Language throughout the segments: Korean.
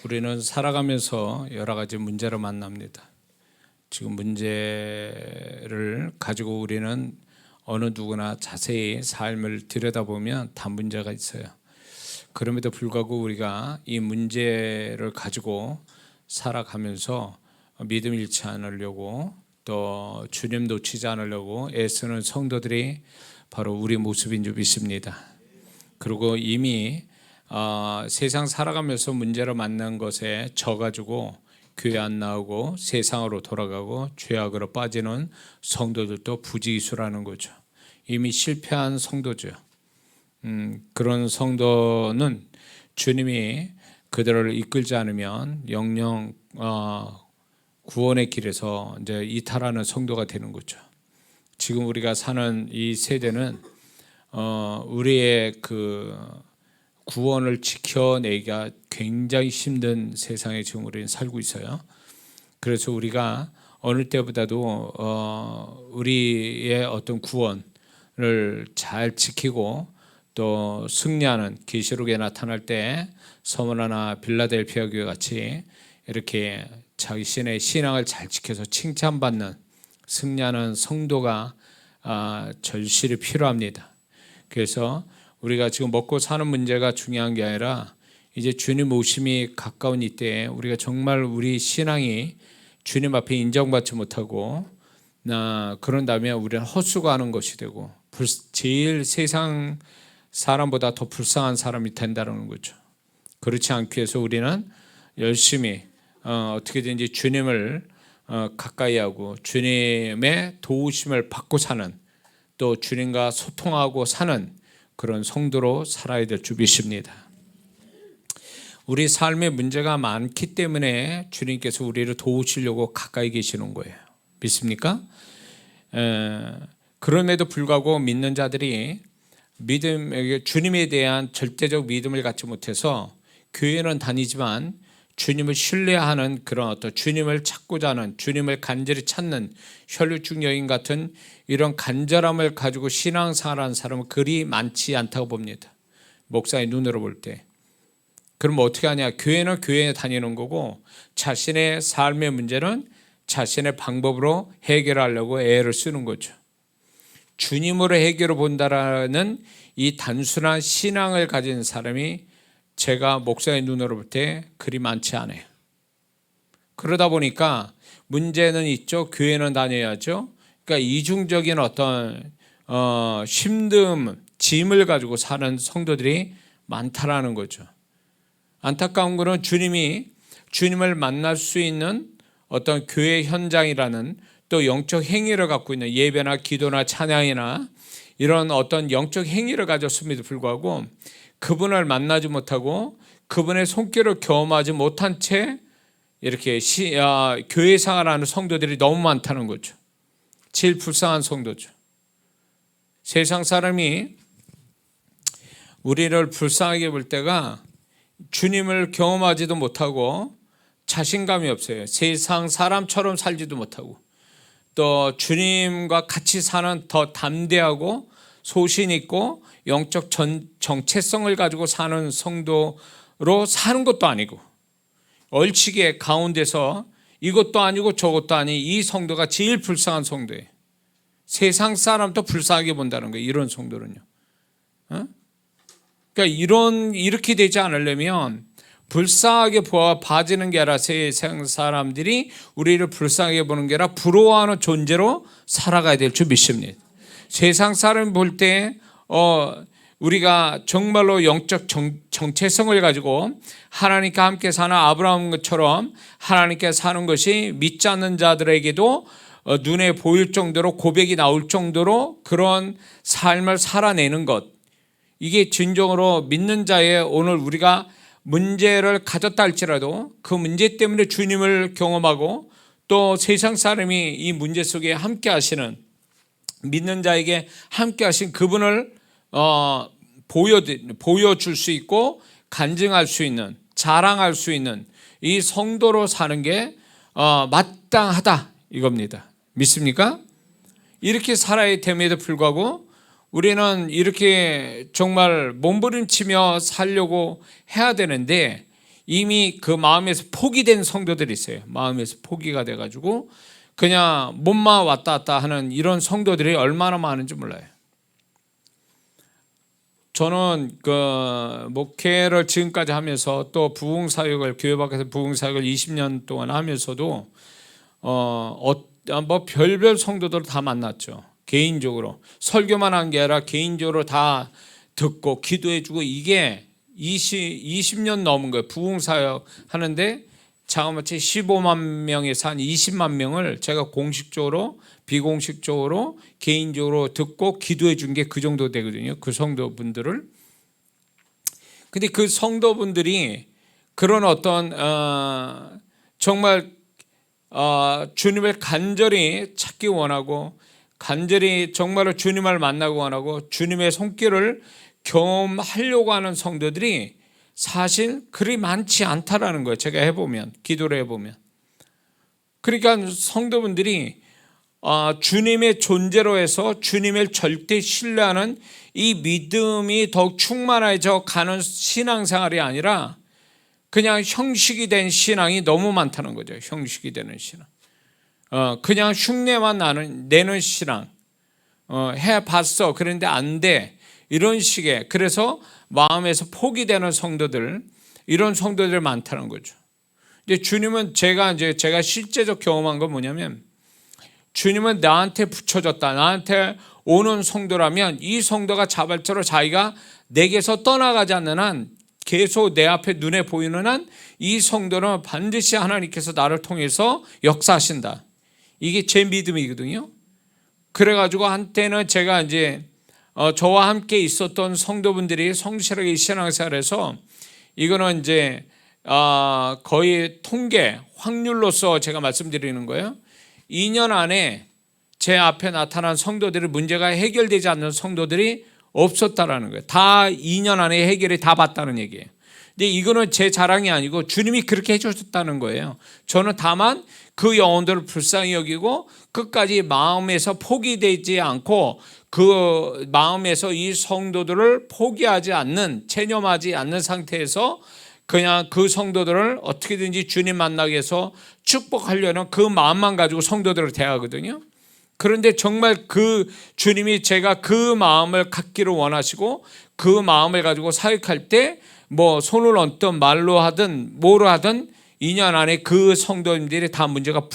우리는 살아가면서 여러 가지 문제를 만납니다. 지금 문제를 가지고 우리는 어느 누구나 자세히 삶을 들여다보면 다 문제가 있어요. 그럼에도 불구하고 우리가 이 문제를 가지고 살아가면서 믿음 잃지 않으려고 또 주님 놓치지 않으려고 애쓰는 성도들이 바로 우리 모습인 줄 믿습니다. 그리고 이미 세상 살아가면서 문제를 만난 것에 져가지고 교회 안 나오고 세상으로 돌아가고 죄악으로 빠지는 성도들도 부지기수라는 거죠. 이미 실패한 성도죠. 그런 성도는 주님이 그들을 이끌지 않으면 영영 구원의 길에서 이제 이탈하는 성도가 되는 거죠. 지금 우리가 사는 이 세대는 우리의 그 구원을 지켜내기가 굉장히 힘든 세상에 지금 우리는 살고 있어요. 그래서 우리가 어느 때보다도 우리의 어떤 구원을 잘 지키고 또 승리하는, 계시록에 나타날 때 서머나나 빌라델피아 교회 같이 이렇게 자신의 신앙을 잘 지켜서 칭찬받는, 승리하는 성도가 절실히 필요합니다. 그래서 우리가 지금 먹고 사는 문제가 중요한 게 아니라 이제 주님 오심이 가까운 이때에 우리가 정말 우리 신앙이 주님 앞에 인정받지 못하고 그런다면 우리는 헛수고하는 것이 되고 제일 세상 사람보다 더 불쌍한 사람이 된다는 거죠. 그렇지 않기 위해서 우리는 열심히 어떻게든지 주님을 가까이 하고 주님의 도우심을 받고 사는, 또 주님과 소통하고 사는 그런 성도로 살아야 될 줄 믿습니다. 우리 삶에 문제가 많기 때문에 주님께서 우리를 도우시려고 가까이 계시는 거예요. 믿습니까? 그럼에도 불구하고 믿는 자들이 주님에 대한 절대적 믿음을 갖지 못해서 교회는 다니지만 주님을 신뢰하는 그런 어떤 주님을 찾고자 하는, 주님을 간절히 찾는 혈류증 여인 같은 이런 간절함을 가지고 신앙생활하는 사람은 그리 많지 않다고 봅니다. 목사의 눈으로 볼 때. 그럼 어떻게 하냐? 교회는 교회에 다니는 거고 자신의 삶의 문제는 자신의 방법으로 해결하려고 애를 쓰는 거죠. 주님으로 해결을 본다라는 이 단순한 신앙을 가진 사람이 제가 목사의 눈으로 볼 때 그리 많지 않아요. 그러다 보니까 문제는 있죠. 교회는 다녀야죠. 그러니까 이중적인 어떤 짐을 가지고 사는 성도들이 많다라는 거죠. 안타까운 것은 주님을 만날 수 있는 어떤 교회 현장이라는 또 영적 행위를 갖고 있는 예배나 기도나 찬양이나 이런 어떤 영적 행위를 가졌음에도 불구하고 그분을 만나지 못하고 그분의 손길을 경험하지 못한 채 이렇게 교회 생활하는 성도들이 너무 많다는 거죠. 제일 불쌍한 성도죠. 세상 사람이 우리를 불쌍하게 볼 때가 주님을 경험하지도 못하고 자신감이 없어요. 세상 사람처럼 살지도 못하고 또 주님과 같이 사는 더 담대하고 소신 있고 영적 정체성을 가지고 사는 성도로 사는 것도 아니고 얼치게 가운데서 이것도 아니고 저것도 아닌 이 성도가 제일 불쌍한 성도예요. 세상 사람도 불쌍하게 본다는 거예요. 이런 성도는요. 그러니까 이렇게 되지 않으려면 불쌍하게 봐지는 게 아니라 세상 사람들이 우리를 불쌍하게 보는 게 아니라 부러워하는 존재로 살아가야 될 줄 믿습니다. 세상 사람 볼 때 우리가 정말로 영적 정체성을 가지고 하나님께 함께 사는 아브라함처럼 하나님께 사는 것이 믿지 않는 자들에게도 눈에 보일 정도로 고백이 나올 정도로 그런 삶을 살아내는 것, 이게 진정으로 믿는 자의 오늘 우리가 문제를 가졌다 할지라도 그 문제 때문에 주님을 경험하고 또 세상 사람이 이 문제 속에 함께 하시는, 믿는 자에게 함께 하신 그분을 보여줄 수 있고 간증할 수 있는, 자랑할 수 있는 이 성도로 사는 게 마땅하다 이겁니다. 믿습니까? 이렇게 살아야 됨에도 불구하고 우리는 이렇게 정말 몸부림치며 살려고 해야 되는데 이미 그 마음에서 포기된 성도들이 있어요. 마음에서 포기가 돼가지고 그냥 몸만 왔다 갔다 하는 이런 성도들이 얼마나 많은지 몰라요. 저는 그 목회를 지금까지 하면서 또 부흥사역을, 교회 밖에서 부흥사역을 20년 동안 하면서도 뭐 별별 성도들을 다 만났죠. 개인적으로 설교만 한 게 아니라 개인적으로 다 듣고 기도해주고, 이게 20년 넘은 거예요. 부흥사역 하는데 자그마치 15만 명에서 한 20만 명을 제가 공식적으로 비공식적으로 개인적으로 듣고 기도해 준 게 그 정도 되거든요. 그 성도분들을. 근데 그 성도분들이 그런 어떤 정말 주님을 간절히 찾기 원하고, 간절히 정말로 주님을 만나고 원하고 주님의 손길을 경험하려고 하는 성도들이 사실 그리 많지 않다라는 거예요. 제가 해보면, 기도를 해보면. 그러니까 성도분들이 주님의 존재로 해서 주님을 절대 신뢰하는 이 믿음이 더욱 충만해져 가는 신앙생활이 아니라 그냥 형식이 된 신앙이 너무 많다는 거죠. 형식이 되는 신앙. 그냥 흉내만 내는 신앙. 해봤어. 그런데 안 돼. 이런 식의, 그래서 마음에서 포기되는 성도들, 이런 성도들 많다는 거죠. 이제 주님은 제가 실제적 경험한 건 뭐냐면, 주님은 나한테 붙여졌다, 나한테 오는 성도라면 이 성도가 자발적으로 자기가 내게서 떠나가지 않는 한, 계속 내 앞에 눈에 보이는 한 이 성도는 반드시 하나님께서 나를 통해서 역사하신다. 이게 제 믿음이거든요. 그래가지고 한때는 제가 이제 저와 함께 있었던 성도분들이 성실하게 신앙생활에서, 이거는 이제 거의 통계 확률로서 제가 말씀드리는 거예요. 2년 안에 제 앞에 나타난 성도들의 문제가 해결되지 않는 성도들이 없었다라는 거예요. 다 2년 안에 해결이 다 봤다는 얘기예요. 근데 이거는 제 자랑이 아니고 주님이 그렇게 해주셨다는 거예요. 저는 다만 그 영혼들을 불쌍히 여기고 끝까지 마음에서 포기되지 않고, 그 마음에서 이 성도들을 포기하지 않는, 체념하지 않는 상태에서 그냥 그 성도들을 어떻게든지 주님 만나게 해서 축복하려는 그 마음만 가지고 성도들을 대하거든요. 그런데 정말 그 주님이 제가 그 마음을 갖기를 원하시고, 그 마음을 가지고 사역할 때 뭐 손을 얹든 말로 하든 뭐로 하든 2년 안에 그 성도님들이 다 문제가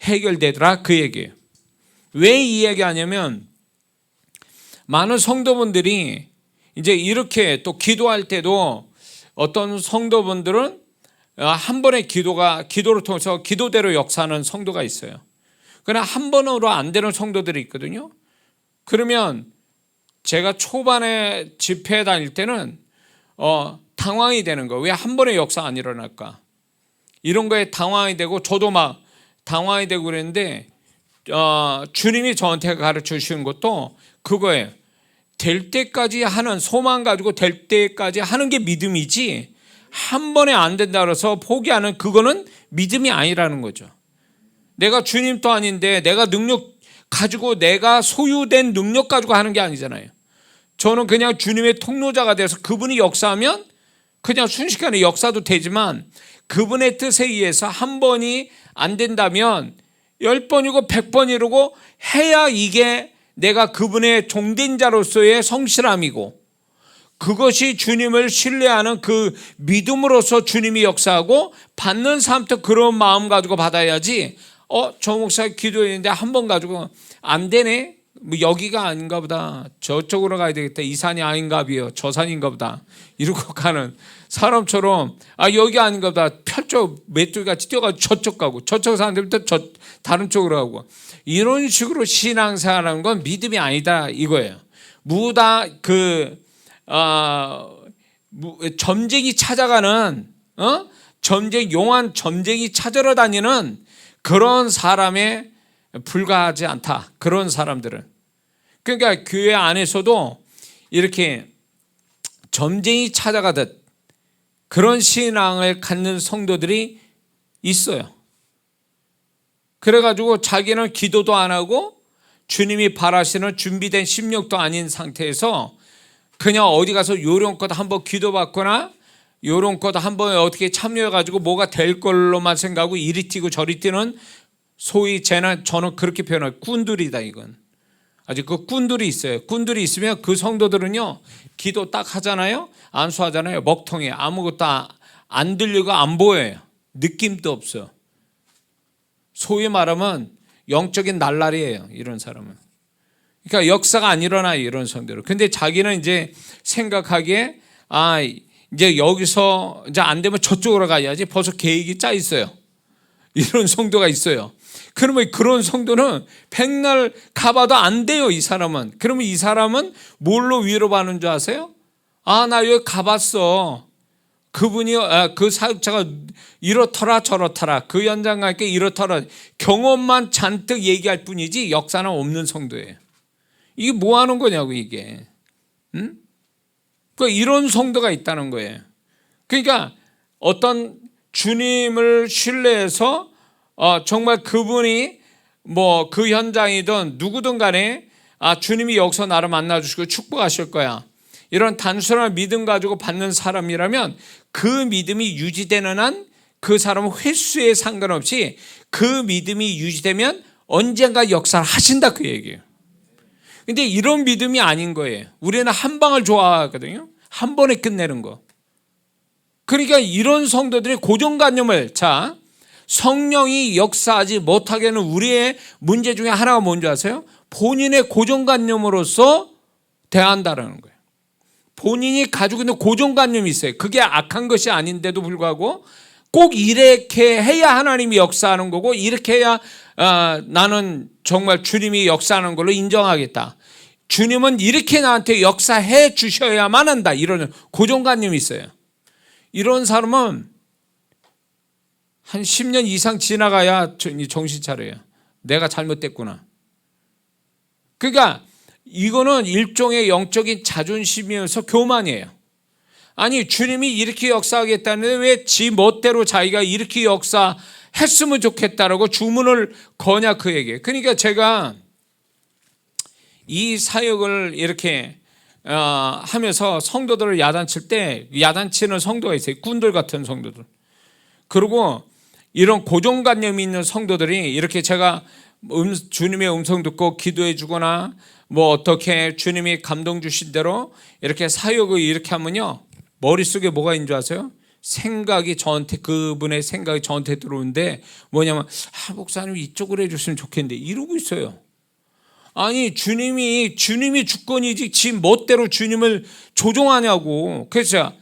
해결되더라, 그 얘기예요. 왜 이 얘기 하냐면, 많은 성도분들이 이제 이렇게 또 기도할 때도 어떤 성도분들은 한 번의 기도를 통해서 기도대로 역사하는 성도가 있어요. 그러나 한 번으로 안 되는 성도들이 있거든요. 그러면 제가 초반에 집회에 다닐 때는 당황이 되는 거예요. 왜 한 번의 역사 안 일어날까? 이런 거에 당황이 되고, 저도 막 당황이 되고 그랬는데, 주님이 저한테 가르쳐 주시는 것도 그거예요. 될 때까지 하는, 소망 가지고 될 때까지 하는 게 믿음이지, 한 번에 안 된다 그래서 포기하는, 그거는 믿음이 아니라는 거죠. 내가 주님도 아닌데 내가 능력 가지고, 내가 소유된 능력 가지고 하는 게 아니잖아요. 저는 그냥 주님의 통로자가 돼서 그분이 역사하면 그냥 순식간에 역사도 되지만, 그분의 뜻에 의해서 한 번이 안 된다면 10번이고 100번이라고 해야 이게 내가 그분의 종된 자로서의 성실함이고, 그것이 주님을 신뢰하는 그 믿음으로서 주님이 역사하고, 받는 사람도 그런 마음 가지고 받아야지, 저 목사 기도했는데 한 번 가지고 안 되네, 뭐 여기가 아닌가 보다, 저쪽으로 가야 되겠다, 이 산이 아닌가 비요, 저 산인가 보다, 이러고 가는 사람처럼, 여기 아닌가 보다, 펼쪽 메뚜기같이 뛰어가지고 저쪽 가고, 저쪽 사람들부터 다른 쪽으로 가고, 이런 식으로 신앙생활하는 건 믿음이 아니다, 이거예요. 무다 점쟁이 찾아가는, 용한 점쟁이 찾으러 다니는 그런 사람에 불과하지 않다, 그런 사람들은. 그러니까 교회 안에서도 이렇게 점쟁이 찾아가듯 그런 신앙을 갖는 성도들이 있어요. 그래가지고 자기는 기도도 안 하고 주님이 바라시는 준비된 심령도 아닌 상태에서 그냥 어디 가서 요령껏 한번 기도받거나 요런 것 한번 어떻게 참여해가지고 뭐가 될 걸로만 생각하고 이리 뛰고 저리 뛰는 소위 저는 그렇게 표현해요. 꾼들이다 이건. 아직 그 꾼들이 있어요. 꾼들이 있으면 그 성도들은요 기도 딱 하잖아요. 안수하잖아요. 먹통에 아무것도 안 들리고 안 보여요. 느낌도 없어요. 소위 말하면 영적인 날라리예요. 이런 사람은. 그러니까 역사가 안 일어나요. 이런 성도들은. 근데 자기는 이제 생각하기에 이제 여기서 이제 안 되면 저쪽으로 가야지 벌써 계획이 짜 있어요. 이런 성도가 있어요. 그러면 그런 성도는 백날 가봐도 안 돼요. 이 사람은. 그러면 이 사람은 뭘로 위로받는 줄 아세요? 나 여기 가봤어. 그분이 그 사역자가 이렇더라 저렇더라. 그 현장과 함께 이렇더라. 경험만 잔뜩 얘기할 뿐이지 역사는 없는 성도예요. 이게 뭐 하는 거냐고 이게. 응? 그러니까 이런 성도가 있다는 거예요. 그러니까 어떤 주님을 신뢰해서 정말 그분이 뭐 그 현장이든 누구든 간에 주님이 여기서 나를 만나주시고 축복하실 거야. 이런 단순한 믿음 가지고 받는 사람이라면 그 믿음이 유지되는 한 그 사람은 횟수에 상관없이 그 믿음이 유지되면 언젠가 역사를 하신다 그 얘기예요. 근데 이런 믿음이 아닌 거예요. 우리는 한 방을 좋아하거든요. 한 번에 끝내는 거. 그러니까 이런 성도들이 고정관념을 성령이 역사하지 못하게 하는 우리의 문제 중에 하나가 뭔지 아세요? 본인의 고정관념으로서 대한다라는 거예요. 본인이 가지고 있는 고정관념이 있어요. 그게 악한 것이 아닌데도 불구하고 꼭 이렇게 해야 하나님이 역사하는 거고 이렇게 해야 나는 정말 주님이 역사하는 걸로 인정하겠다. 주님은 이렇게 나한테 역사해 주셔야만 한다. 이런 고정관념이 있어요. 이런 사람은 한 10년 이상 지나가야 정신 차려요. 내가 잘못됐구나. 그러니까 이거는 일종의 영적인 자존심이어서 교만이에요. 아니 주님이 이렇게 역사하겠다는데 왜 지 멋대로 자기가 이렇게 역사했으면 좋겠다라고 주문을 거냐 그 얘기예요. 그러니까 제가 이 사역을 이렇게 하면서 성도들을 야단칠 때 야단치는 성도가 있어요. 꾼들 같은 성도들. 그리고 이런 고정관념이 있는 성도들이 이렇게 제가 주님의 음성 듣고 기도해 주거나 뭐 어떻게 주님이 감동 주신 대로 이렇게 사역을 이렇게 하면요 머릿속에 뭐가 있는 줄 아세요? 생각이 저한테 그분의 생각이 저한테 들어오는데 뭐냐면 목사님 이쪽으로 해줬으면 좋겠는데 이러고 있어요. 아니 주님이 주권이지 지 멋대로 주님을 조종하냐고. 그래서 제가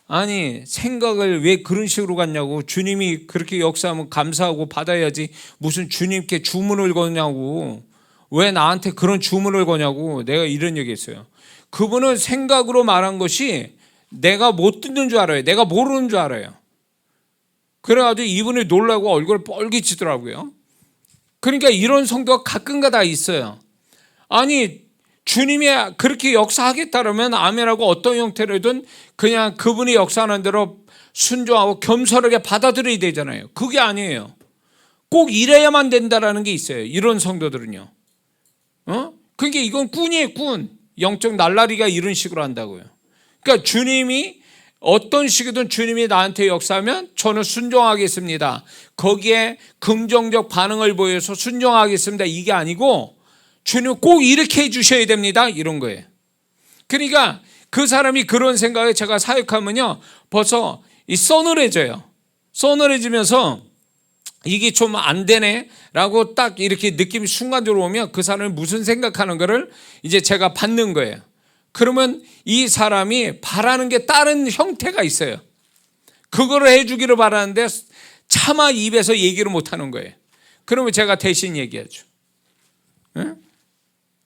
아니 생각을 왜 그런 식으로 갔냐고. 주님이 그렇게 역사하면 감사하고 받아야지 무슨 주님께 주문을 거냐고. 왜 나한테 그런 주문을 거냐고. 내가 이런 얘기했어요. 그분은 생각으로 말한 것이 내가 못 듣는 줄 알아요. 내가 모르는 줄 알아요. 그래가지고 이분이 놀라고 얼굴 뻘개치더라고요. 그러니까 이런 성도가 가끔가다 있어요. 아니 주님이 그렇게 역사하겠다면 아멘하고 어떤 형태로든 그냥 그분이 역사하는 대로 순종하고 겸손하게 받아들여야 되잖아요. 그게 아니에요. 꼭 이래야만 된다라는 게 있어요. 이런 성도들은요. 그러니까 이건 꾼이에요. 꾼. 영적 날라리가 이런 식으로 한다고요. 그러니까 주님이 어떤 식이든 주님이 나한테 역사하면 저는 순종하겠습니다. 거기에 긍정적 반응을 보여서 순종하겠습니다. 이게 아니고 주님 꼭 이렇게 해주셔야 됩니다. 이런 거예요. 그러니까 그 사람이 그런 생각에 제가 사역하면요 벌써 서늘해져요. 서늘해지면서 이게 좀 안 되네 라고 딱 이렇게 느낌이 순간적으로 오면 그 사람이 무슨 생각하는 거를 이제 제가 받는 거예요. 그러면 이 사람이 바라는 게 다른 형태가 있어요. 그거를 해주기를 바라는데 차마 입에서 얘기를 못하는 거예요. 그러면 제가 대신 얘기하죠. 응?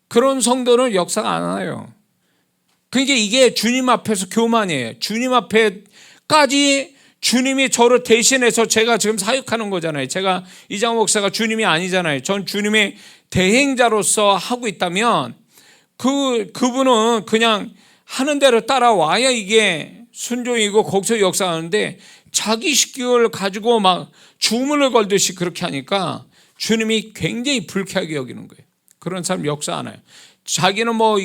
그런 성도는 역사가 안 와요. 그러니까 이게 주님 앞에서 교만이에요. 주님 앞에까지 주님이 저를 대신해서 제가 지금 사역하는 거잖아요. 제가 이장 목사가 주님이 아니잖아요. 전 주님의 대행자로서 하고 있다면 그분은 그냥 하는 대로 따라와야 이게 순종이고 거기서 역사하는데 자기 식구를 가지고 막 주문을 걸듯이 그렇게 하니까 주님이 굉장히 불쾌하게 여기는 거예요. 그런 사람 역사 안 해요. 자기는 뭐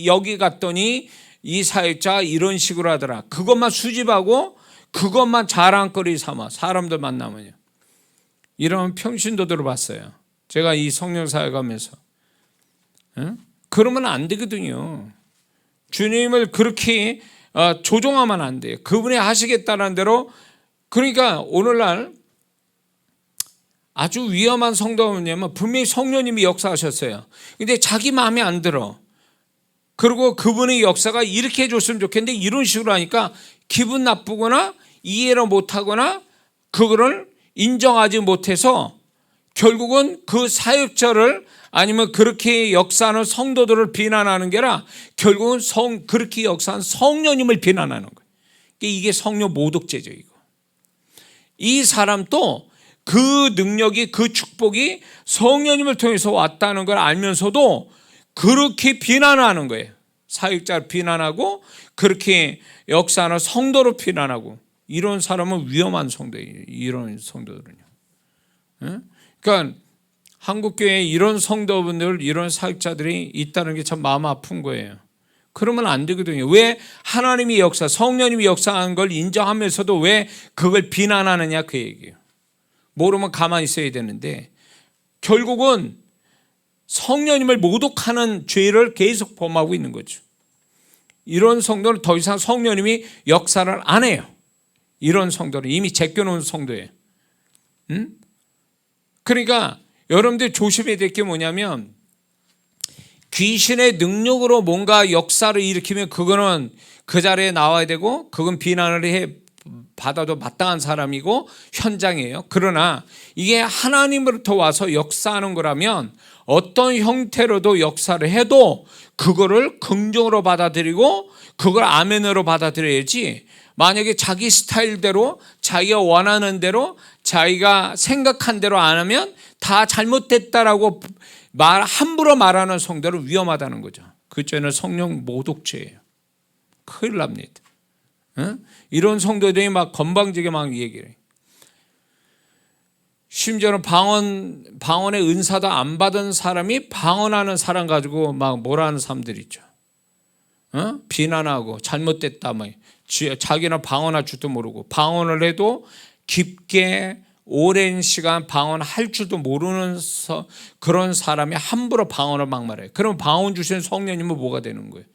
여기 갔더니 이 사역자 이런 식으로 하더라. 그것만 수집하고 그것만 자랑거리 삼아 사람들 만나면요. 이런 평신도들을 봤어요. 제가 이 성령 사역하면서. 그러면 안 되거든요. 주님을 그렇게 조종하면 안 돼요. 그분이 하시겠다는 대로. 그러니까 오늘날 아주 위험한 성도가 뭐냐면 분명히 성령님이 역사하셨어요. 근데 자기 마음에 안 들어. 그리고 그분의 역사가 이렇게 해줬으면 좋겠는데 이런 식으로 하니까 기분 나쁘거나 이해를 못하거나 그거를 인정하지 못해서 결국은 그 사역자를 아니면 그렇게 역사하는 성도들을 비난하는 게 아니라 결국은 그렇게 역사한 성령님을 비난하는 거예요. 이게 성령 모독죄죠. 이 사람도 그 능력이 그 축복이 성령님을 통해서 왔다는 걸 알면서도 그렇게 비난하는 거예요. 사역자를 비난하고 그렇게 역사하는 성도를 비난하고 이런 사람은 위험한 성도예요. 이런 성도들은요. 그러니까 한국교회에 이런 성도분들 이런 사역자들이 있다는 게 참 마음 아픈 거예요. 그러면 안 되거든요. 왜 하나님이 역사 성령님이 역사한 걸 인정하면서도 왜 그걸 비난하느냐 그 얘기예요. 모르면 가만히 있어야 되는데 결국은 성령님을 모독하는 죄를 계속 범하고 있는 거죠. 이런 성도는 더 이상 성령님이 역사를 안 해요. 이런 성도는 이미 제껴놓은 성도예요. 그러니까 여러분들 조심해야 될 게 뭐냐면 귀신의 능력으로 뭔가 역사를 일으키면 그거는 그 자리에 나와야 되고 그건 비난을 받아도 마땅한 사람이고 현장이에요. 그러나 이게 하나님으로부터 와서 역사하는 거라면 어떤 형태로도 역사를 해도 그거를 긍정으로 받아들이고 그걸 아멘으로 받아들여야지 만약에 자기 스타일대로 자기가 원하는 대로 자기가 생각한 대로 안 하면 다 잘못됐다라고 함부로 말하는 성도는 위험하다는 거죠. 그 죄는 성령 모독죄예요. 큰일 납니다. 이런 성도들이 막 건방지게 막 얘기를 해요. 심지어는 방언의 은사도 안 받은 사람이 방언하는 사람 가지고 막 뭐라 하는 사람들 있죠. 비난하고 잘못됐다 막 자기는 방언할 줄도 모르고 방언을 해도 깊게 오랜 시간 방언할 줄도 모르는 그런 사람이 함부로 방언을 막 말해요. 그럼 방언 주신 성령님은 뭐가 되는 거예요?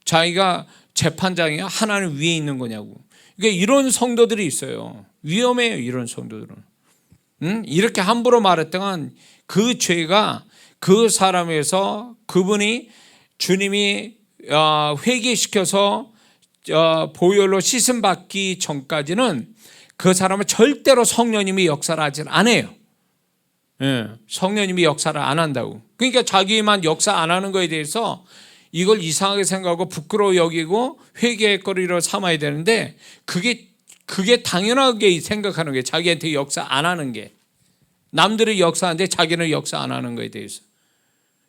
자기가 재판장이야? 하나님 위에 있는 거냐고. 그러니까 이런 성도들이 있어요. 위험해요. 이런 성도들은. 이렇게 함부로 말했다간 그 죄가 그 사람에서 그분이 주님이 회개시켜서 보혈로 씻음 받기 전까지는 그 사람은 절대로 성령님이 역사를 하지 않아요. 성령님이 역사를 안 한다고. 그러니까 자기만 역사 안 하는 거에 대해서 이걸 이상하게 생각하고 부끄러워 여기고 회개의 거리로 삼아야 되는데 그게 당연하게 생각하는 거예요. 자기한테 역사 안 하는 게. 남들이 역사하는데 자기는 역사 안 하는 거에 대해서.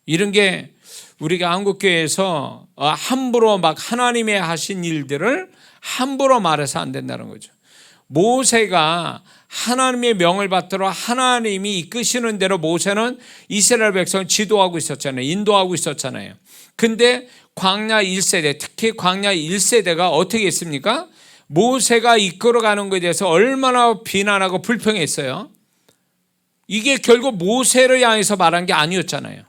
이런 게 우리가 한국교회에서 함부로 막 하나님이 하신 일들을 함부로 말해서 안 된다는 거죠. 모세가 하나님의 명을 받들어 하나님이 이끄시는 대로 모세는 이스라엘 백성을 지도하고 있었잖아요. 인도하고 있었잖아요. 근데 광야 1세대, 특히 광야 1세대가 어떻게 했습니까? 모세가 이끌어가는 것에 대해서 얼마나 비난하고 불평했어요. 이게 결국 모세를 향해서 말한 게 아니었잖아요.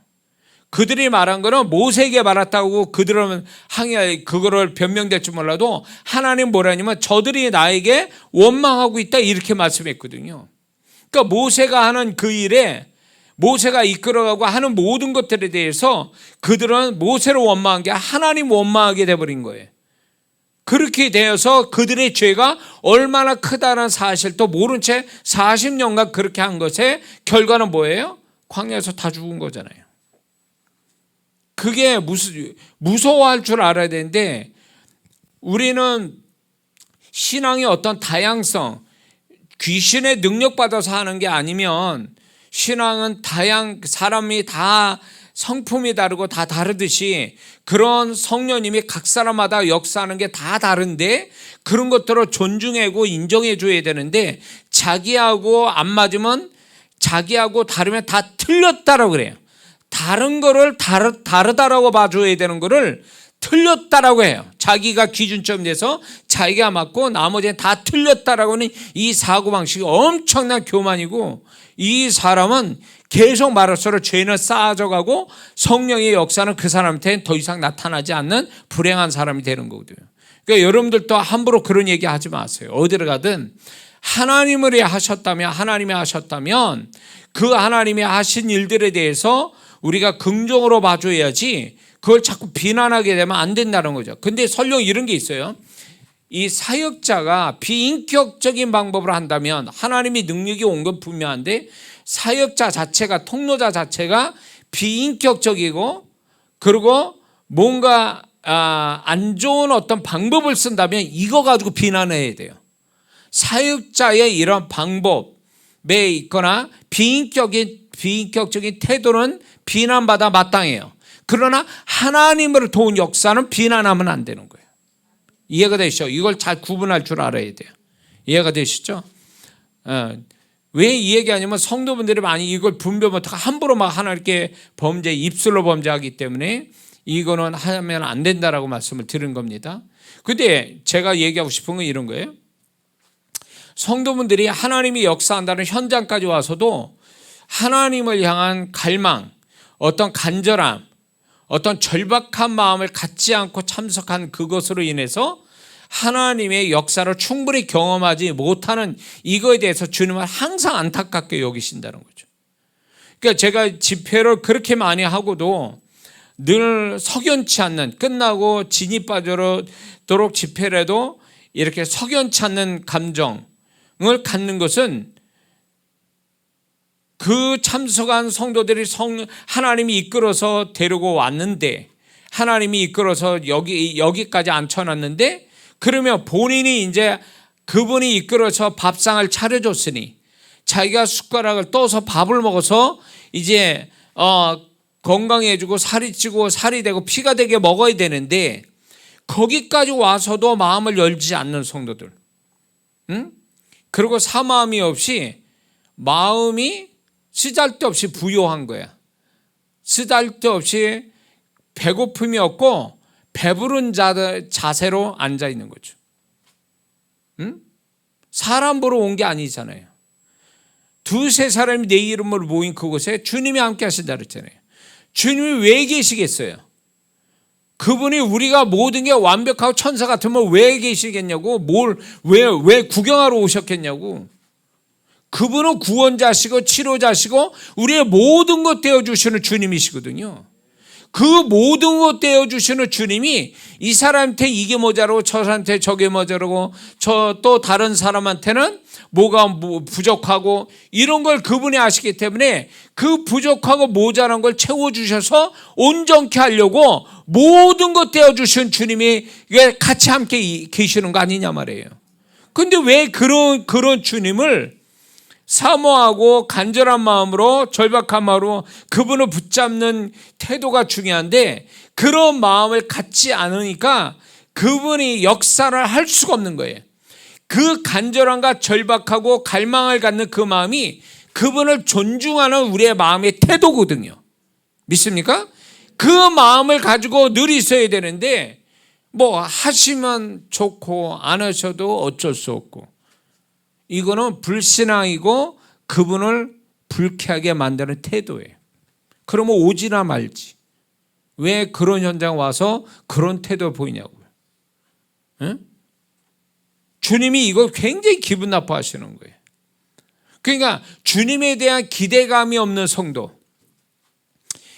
그들이 말한 거는 모세에게 말했다고 그들은 그거를 변명될 줄 몰라도 하나님 뭐라냐면 저들이 나에게 원망하고 있다 이렇게 말씀했거든요. 그러니까 모세가 하는 그 일에 모세가 이끌어가고 하는 모든 것들에 대해서 그들은 모세를 원망한 게 하나님 원망하게 돼버린 거예요. 그렇게 되어서 그들의 죄가 얼마나 크다는 사실도 모른 채 40년간 그렇게 한 것의 결과는 뭐예요? 광야에서 다 죽은 거잖아요. 그게 무서워할 줄 알아야 되는데 우리는 신앙의 어떤 다양성, 귀신의 능력 받아서 하는 게 아니면 신앙은 사람이 다 성품이 다르고 다 다르듯이 그런 성령님이 각 사람마다 역사하는 게 다 다른데 그런 것들을 존중하고 인정해 줘야 되는데 자기하고 안 맞으면 자기하고 다르면 다 틀렸다라고 그래요. 다른 거를 다르다라고 봐줘야 되는 거를 틀렸다라고 해요. 자기가 기준점 돼서 자기가 맞고 나머지는 다 틀렸다라고 하는 이 사고방식이 엄청난 교만이고, 이 사람은 계속 말할수록 죄는 쌓아져가고 성령의 역사는 그 사람한테 더 이상 나타나지 않는 불행한 사람이 되는 거거든요. 그러니까 여러분들도 함부로 그런 얘기 하지 마세요. 어디를 가든 하나님이 하셨다면 그 하나님이 하신 일들에 대해서 우리가 긍정으로 봐줘야지, 그걸 자꾸 비난하게 되면 안 된다는 거죠. 근데 설령 이런 게 있어요. 이 사역자가 비인격적인 방법으로 한다면 하나님이 능력이 온 건 분명한데, 사역자 자체가, 통로자 자체가 비인격적이고 그리고 뭔가 안 좋은 어떤 방법을 쓴다면 이거 가지고 비난해야 돼요. 사역자의 이런 방법에 있거나 비인격적인 태도는 비난받아 마땅해요. 그러나 하나님을 도운 역사는 비난하면 안 되는 거예요. 이해가 되시죠? 이걸 잘 구분할 줄 알아야 돼요. 이해가 되시죠? 왜 이 얘기하냐면 성도분들이 많이 이걸 분별 못하고 함부로 막 하나님께 입술로 범죄하기 때문에 이거는 하면 안 된다라고 말씀을 드린 겁니다. 근데 제가 얘기하고 싶은 건 이런 거예요. 성도분들이 하나님이 역사한다는 현장까지 와서도 하나님을 향한 갈망, 어떤 간절함, 어떤 절박한 마음을 갖지 않고 참석한 그것으로 인해서 하나님의 역사를 충분히 경험하지 못하는 이거에 대해서 주님은 항상 안타깝게 여기신다는 거죠. 그러니까 제가 집회를 그렇게 많이 하고도 늘 석연치 않는, 끝나고 진이 빠져도록 집회를 해도 이렇게 석연치 않는 감정을 갖는 것은 그 참석한 성도들이 하나님이 이끌어서 데리고 왔는데, 하나님이 이끌어서 여기까지 앉혀놨는데, 그러면 본인이 이제 그분이 이끌어서 밥상을 차려줬으니 자기가 숟가락을 떠서 밥을 먹어서 이제 건강해지고 살이 찌고 살이 되고 피가 되게 먹어야 되는데, 거기까지 와서도 마음을 열지 않는 성도들, 그리고 사마음이 없이 마음이 쓰잘데없이 부요한 거야. 쓰잘데없이 배고픔이 없고 배부른 자세로 앉아 있는 거죠. 사람 보러 온 게 아니잖아요. 두세 사람이 내 이름으로 모인 그곳에 주님이 함께 하신다 그랬잖아요. 주님이 왜 계시겠어요? 그분이 우리가 모든 게 완벽하고 천사 같으면 왜 계시겠냐고, 왜 구경하러 오셨겠냐고. 그분은 구원자시고 치료자시고 우리의 모든 것 되어주시는 주님이시거든요. 그 모든 것 되어주시는 주님이 이 사람한테 이게 모자라고 저 사람한테 저게 모자라고 또 다른 사람한테는 뭐가 부족하고 이런 걸 그분이 아시기 때문에 그 부족하고 모자란 걸 채워주셔서 온전케 하려고 모든 것 되어주신 주님이 같이 함께 계시는 거 아니냐 말이에요. 근데 왜 그런 주님을 사모하고 간절한 마음으로, 절박한 마음으로 그분을 붙잡는 태도가 중요한데, 그런 마음을 갖지 않으니까 그분이 역사를 할 수가 없는 거예요. 그 간절함과 절박하고 갈망을 갖는 그 마음이 그분을 존중하는 우리의 마음의 태도거든요. 믿습니까? 그 마음을 가지고 늘 있어야 되는데, 뭐 하시면 좋고 안 하셔도 어쩔 수 없고, 이거는 불신앙이고 그분을 불쾌하게 만드는 태도예요. 그러면 오지나 말지. 왜 그런 현장 와서 그런 태도를 보이냐고요. 응? 주님이 이걸 굉장히 기분 나빠하시는 거예요. 그러니까 주님에 대한 기대감이 없는 성도,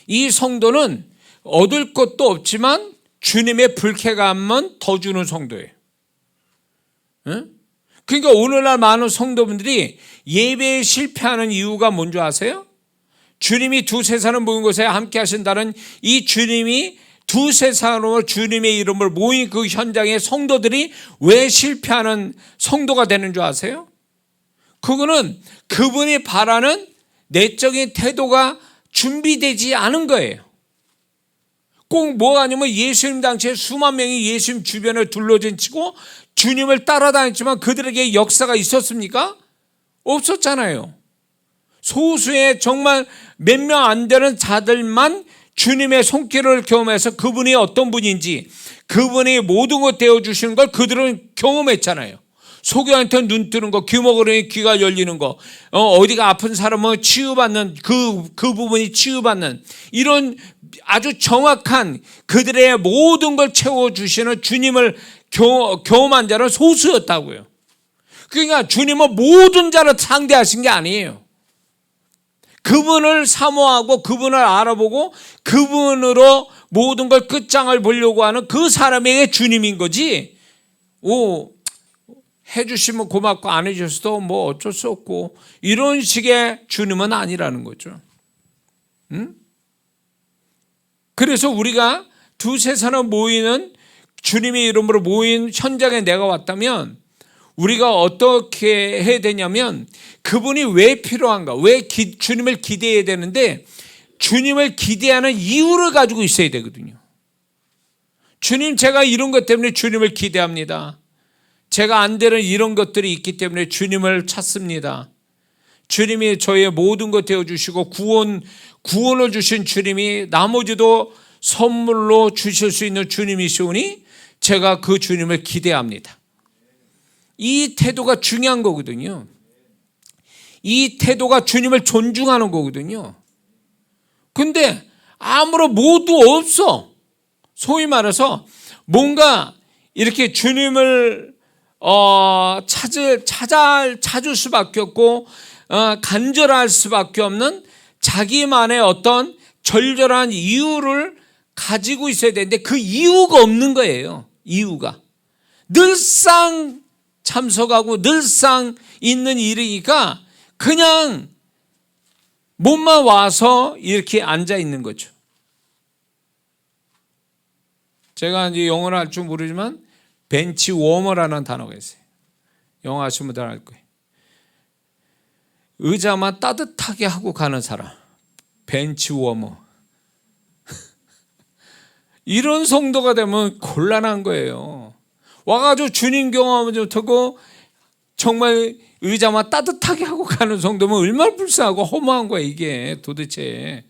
이 성도는 얻을 것도 없지만 주님의 불쾌감만 더 주는 성도예요. 응? 그러니까 오늘날 많은 성도분들이 예배에 실패하는 이유가 뭔지 아세요? 주님이 두세 사람 모인 곳에 함께 하신다는 이 주님이 두세 사람으로 주님의 이름을 모인 그 현장의 성도들이 왜 실패하는 성도가 되는 줄 아세요? 그거는 그분이 바라는 내적인 태도가 준비되지 않은 거예요. 꼭 뭐가 아니면 예수님 당시에 수만 명이 예수님 주변을 둘러진 치고 주님을 따라다녔지만 그들에게 역사가 있었습니까? 없었잖아요. 소수의 정말 몇 명 안 되는 자들만 주님의 손길을 경험해서 그분이 어떤 분인지, 그분이 모든 것 되어주시는 걸 그들은 경험했잖아요. 소경한테 눈 뜨는 거, 귀 먹으려니 귀가 열리는 거, 어디가 아픈 사람은 치유받는 그 부분이 치유받는, 이런 아주 정확한 그들의 모든 걸 채워주시는 주님을 경험한 자는 소수였다고요. 그러니까 주님은 모든 자를 상대하신 게 아니에요. 그분을 사모하고 그분을 알아보고 그분으로 모든 걸 끝장을 보려고 하는 그 사람에게 주님인 거지, 해주시면 고맙고 안 해주셔도 뭐 어쩔 수 없고, 이런 식의 주님은 아니라는 거죠. 응? 그래서 우리가 두세 사람 모이는, 주님의 이름으로 모인 현장에 내가 왔다면 우리가 어떻게 해야 되냐면, 그분이 왜 필요한가, 왜 주님을 기대해야 되는데, 주님을 기대하는 이유를 가지고 있어야 되거든요. 주님, 제가 이런 것 때문에 주님을 기대합니다. 제가 안 되는 이런 것들이 있기 때문에 주님을 찾습니다. 주님이 저의 모든 것 되어주시고 구원을 주신 주님이 나머지도 선물로 주실 수 있는 주님이시오니 제가 그 주님을 기대합니다. 이 태도가 중요한 거거든요. 이 태도가 주님을 존중하는 거거든요. 근데 아무런 모두 없어. 소위 말해서 뭔가 이렇게 주님을 찾을 수밖에 없고 간절할 수밖에 없는 자기만의 어떤 절절한 이유를 가지고 있어야 되는데, 그 이유가 없는 거예요. 이유가 늘상 참석하고 늘상 있는 일이니까 그냥 몸만 와서 이렇게 앉아 있는 거죠. 제가 이제 영어를 할 줄 모르지만 벤치 워머라는 단어가 있어요. 영어 아시는 분들 알 거예요. 의자만 따뜻하게 하고 가는 사람, 벤치 워머. 이런 성도가 되면 곤란한 거예요. 와가지고 주님 경험하면 좋고 정말 의자만 따뜻하게 하고 가는 성도면 얼마나 불쌍하고 허무한 거야 이게 도대체.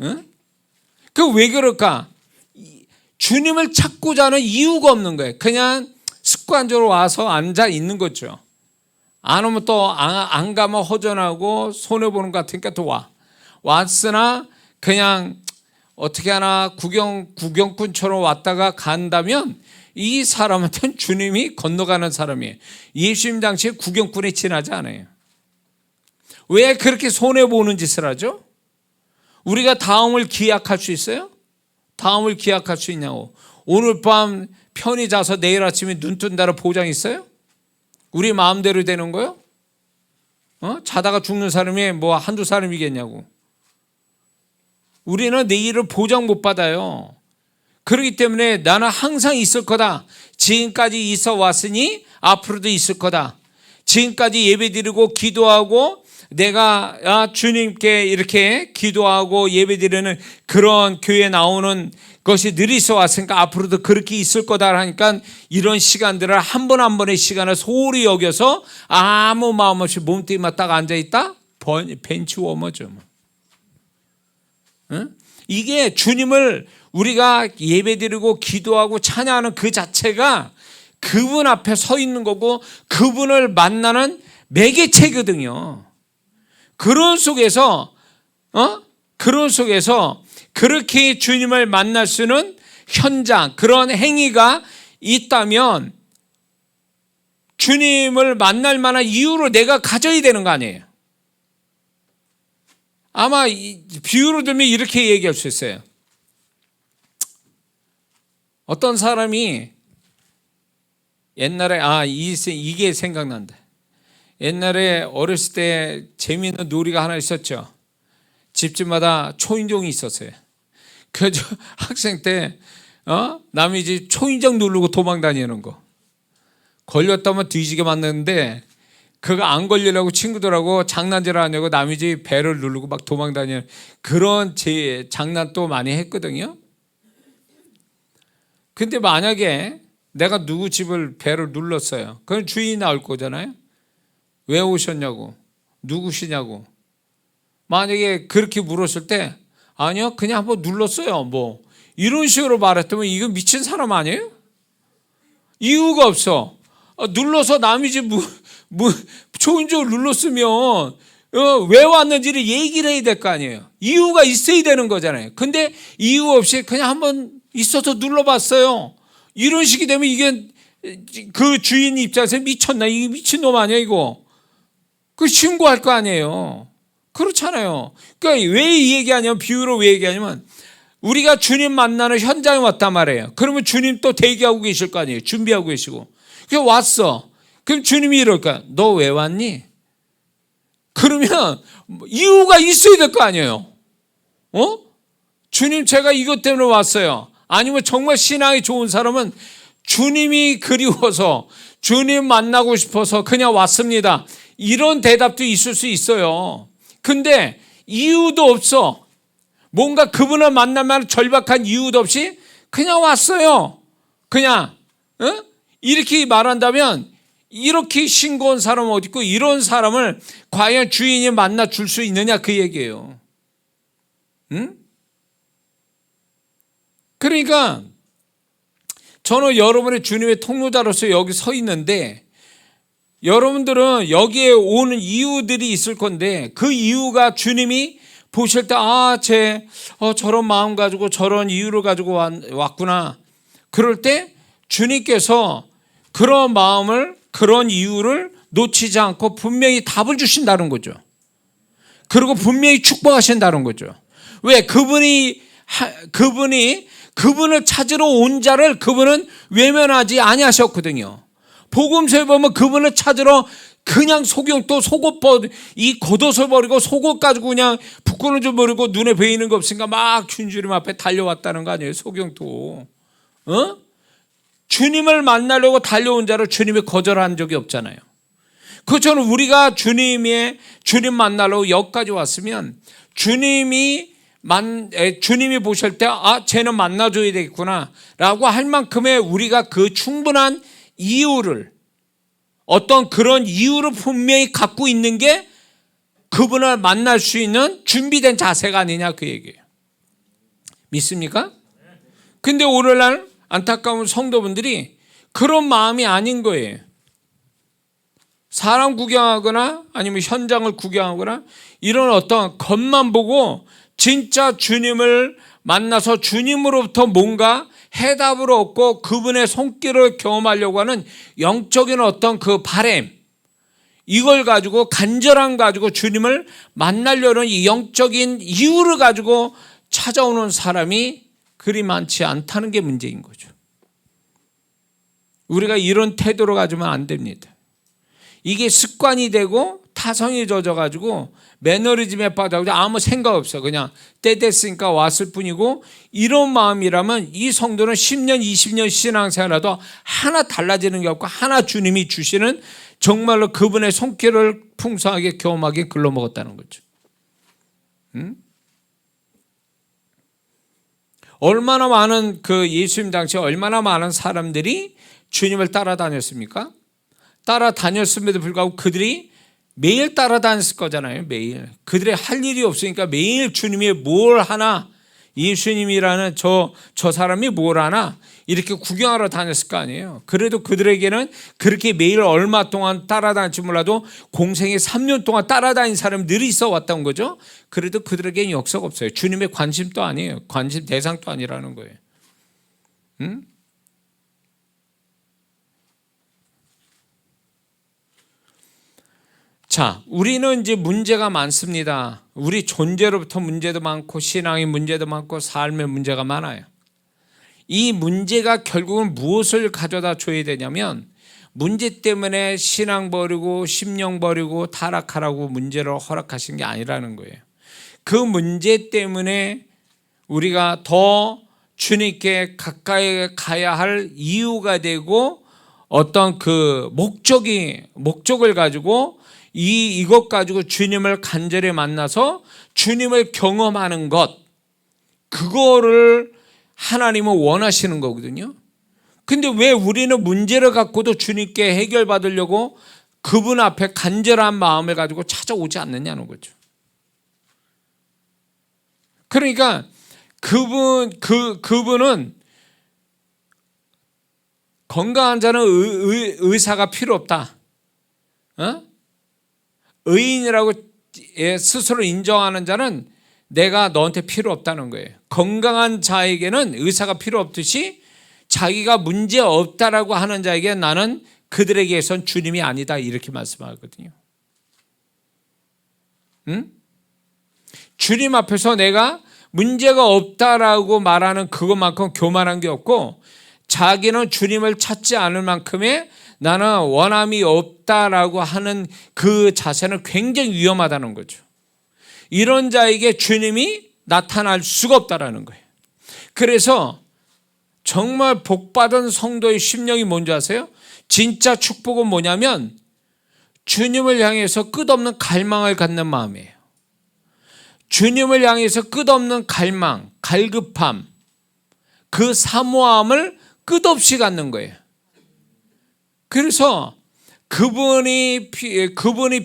응? 그 왜 그럴까? 주님을 찾고자 하는 이유가 없는 거예요. 그냥 습관적으로 와서 앉아 있는 거죠. 안 오면 또 안 가면 허전하고 손해보는 것 같으니까 또 왔으나 그냥 어떻게 하나 구경꾼처럼 왔다가 간다면 이 사람한테는 주님이 건너가는 사람이에요. 예수님 당시에 구경꾼에 지나지 않아요. 왜 그렇게 손해보는 짓을 하죠? 우리가 다음을 기약할 수 있어요? 다음을 기약할 수 있냐고. 오늘 밤 편히 자서 내일 아침에 눈 뜬다는 보장 있어요? 우리 마음대로 되는 거요? 자다가 죽는 사람이 뭐 한두 사람이겠냐고. 우리는 내일을 보장 못 받아요. 그렇기 때문에 나는 항상 있을 거다. 지금까지 있어 왔으니 앞으로도 있을 거다. 지금까지 예배드리고 기도하고 내가 주님께 이렇게 기도하고 예배드리는 그런 교회에 나오는 것이 늘 있어 왔으니까 앞으로도 그렇게 있을 거다 하니까 이런 시간들을 한 번 한 번의 시간을 소홀히 여겨서 아무 마음 없이 몸뚱이만 딱 앉아있다? 벤치 워머죠. 응? 이게 주님을 우리가 예배드리고 기도하고 찬양하는 그 자체가 그분 앞에 서 있는 거고 그분을 만나는 매개체거든요. 그런 속에서 그렇게 주님을 만날 수 있는 현장, 그런 행위가 있다면 주님을 만날 만한 이유로 내가 가져야 되는 거 아니에요. 아마 비유로 들면 이렇게 얘기할 수 있어요. 어떤 사람이 옛날에 이게 생각난다. 옛날에 어렸을 때 재미있는 놀이가 하나 있었죠. 집집마다 초인종이 있었어요. 그래서 학생 때 남의 집 초인종 누르고 도망 다니는 거. 걸렸다면 뒤지게 맞는데 그거 안 걸리려고 친구들하고 장난질 하냐고 남의 집 배를 누르고 막 도망 다니는 그런 장난도 많이 했거든요. 근데 만약에 내가 누구 집을 배를 눌렀어요. 그럼 주인이 나올 거잖아요. 왜 오셨냐고, 누구시냐고. 만약에 그렇게 물었을 때 아니요, 그냥 한번 눌렀어요. 뭐 이런 식으로 말했다면 이거 미친 사람 아니에요? 이유가 없어. 눌러서 남이지 좋은 쪽을 눌렀으면 왜 왔는지를 얘기를 해야 될 거 아니에요. 이유가 있어야 되는 거잖아요. 근데 이유 없이 그냥 한번 있어서 눌러봤어요. 이런 식이 되면 이게 그 주인 입장에서 미쳤나? 이게 미친놈 아니야 이거? 그 신고할 거 아니에요. 그렇잖아요. 그러니까 왜 이 얘기하냐면, 비유로 왜 얘기하냐면, 우리가 주님 만나는 현장에 왔단 말이에요. 그러면 주님 또 대기하고 계실 거 아니에요. 준비하고 계시고. 그래서 왔어. 그럼 주님이 이럴까? 너 왜 왔니? 그러면 이유가 있어야 될 거 아니에요. 주님, 제가 이것 때문에 왔어요. 아니면 정말 신앙이 좋은 사람은 주님이 그리워서 주님 만나고 싶어서 그냥 왔습니다. 이런 대답도 있을 수 있어요. 근데 이유도 없어. 뭔가 그분을 만나면 절박한 이유도 없이 그냥 왔어요. 그냥 이렇게 말한다면, 이렇게 싱거운 사람은 어디 있고 이런 사람을 과연 주인이 만나 줄 수 있느냐 그 얘기예요. 그러니까 저는 여러분의 주님의 통로자로서 여기 서 있는데, 여러분들은 여기에 오는 이유들이 있을 건데, 그 이유가 주님이 보실 때 저런 마음 가지고 저런 이유를 가지고 왔구나. 그럴 때 주님께서 그런 마음을, 그런 이유를 놓치지 않고 분명히 답을 주신다는 거죠. 그리고 분명히 축복하신다는 거죠. 왜? 그분을 찾으러 온 자를 그분은 외면하지 아니하셨거든요. 복음서에 보면 그분을 찾으러 그냥 또 속옷 이 겉옷을 버리고 속옷 가지고 그냥 부끄러운 줄 모르고 눈에 보이는 거 없으니까 막 주님 앞에 달려왔다는 거 아니에요. 소경도. 주님을 만나려고 달려온 자를 주님이 거절한 적이 없잖아요. 그처럼 우리가 주님 만나려고 여기까지 왔으면 주님이 보실 때 쟤는 만나줘야 되겠구나 라고 할 만큼의 우리가 그 충분한 이유를, 어떤 그런 이유를 분명히 갖고 있는 게 그분을 만날 수 있는 준비된 자세가 아니냐 그 얘기예요. 믿습니까? 근데 오늘날 안타까운 성도분들이 그런 마음이 아닌 거예요. 사람 구경하거나 아니면 현장을 구경하거나 이런 어떤 것만 보고 진짜 주님을 만나서 주님으로부터 뭔가 해답을 얻고 그분의 손길을 경험하려고 하는 영적인 어떤 그 바람, 이걸 가지고 간절함 가지고 주님을 만나려는 이 영적인 이유를 가지고 찾아오는 사람이 그리 많지 않다는 게 문제인 거죠. 우리가 이런 태도로 가지면 안 됩니다. 이게 습관이 되고 타성이 젖어가지고 매너리즘에 빠져가지고 아무 생각 없어. 그냥 때 됐으니까 왔을 뿐이고, 이런 마음이라면 이 성도는 10년, 20년 신앙생활하도 하나 달라지는 게 없고 하나 주님이 주시는 정말로 그분의 손길을 풍성하게 경험하게 글러먹었다는 거죠. 얼마나 많은 그 예수님 당시에 얼마나 많은 사람들이 주님을 따라다녔습니까? 따라다녔음에도 불구하고 그들이 매일 따라다녔을 거잖아요. 매일. 그들의 할 일이 없으니까 매일 주님이 뭘 하나, 예수님이라는 저 사람이 뭘 하나 이렇게 구경하러 다녔을 거 아니에요. 그래도 그들에게는 그렇게 매일 얼마 동안 따라다닐지 몰라도 공생에 3년 동안 따라다닌 사람이 늘 있어 왔던 거죠. 그래도 그들에게는 역사가 없어요. 주님의 관심도 아니에요. 관심 대상도 아니라는 거예요. 자, 우리는 이제 문제가 많습니다. 우리 존재로부터 문제도 많고 신앙의 문제도 많고 삶의 문제가 많아요. 이 문제가 결국은 무엇을 가져다 줘야 되냐면, 문제 때문에 신앙 버리고 심령 버리고 타락하라고 문제를 허락하신 게 아니라는 거예요. 그 문제 때문에 우리가 더 주님께 가까이 가야 할 이유가 되고, 어떤 그 목적을 가지고 이것 가지고 주님을 간절히 만나서 주님을 경험하는 것, 그거를 하나님은 원하시는 거거든요. 근데 왜 우리는 문제를 갖고도 주님께 해결받으려고 그분 앞에 간절한 마음을 가지고 찾아오지 않느냐는 거죠. 그러니까 그분은 건강한 자는 의사가 필요 없다. 의인이라고 스스로 인정하는 자는 내가 너한테 필요 없다는 거예요. 건강한 자에게는 의사가 필요 없듯이 자기가 문제 없다라고 하는 자에게 나는 그들에게선 주님이 아니다 이렇게 말씀하거든요. 주님 앞에서 내가 문제가 없다라고 말하는 그것만큼 교만한 게 없고 자기는 주님을 찾지 않을 만큼의 나는 원함이 없다라고 하는 그 자세는 굉장히 위험하다는 거죠. 이런 자에게 주님이 나타날 수가 없다라는 거예요. 그래서 정말 복받은 성도의 심령이 뭔지 아세요? 진짜 축복은 뭐냐면 주님을 향해서 끝없는 갈망을 갖는 마음이에요. 주님을 향해서 끝없는 갈망, 갈급함, 그 사모함을 끝없이 갖는 거예요. 그래서 그분이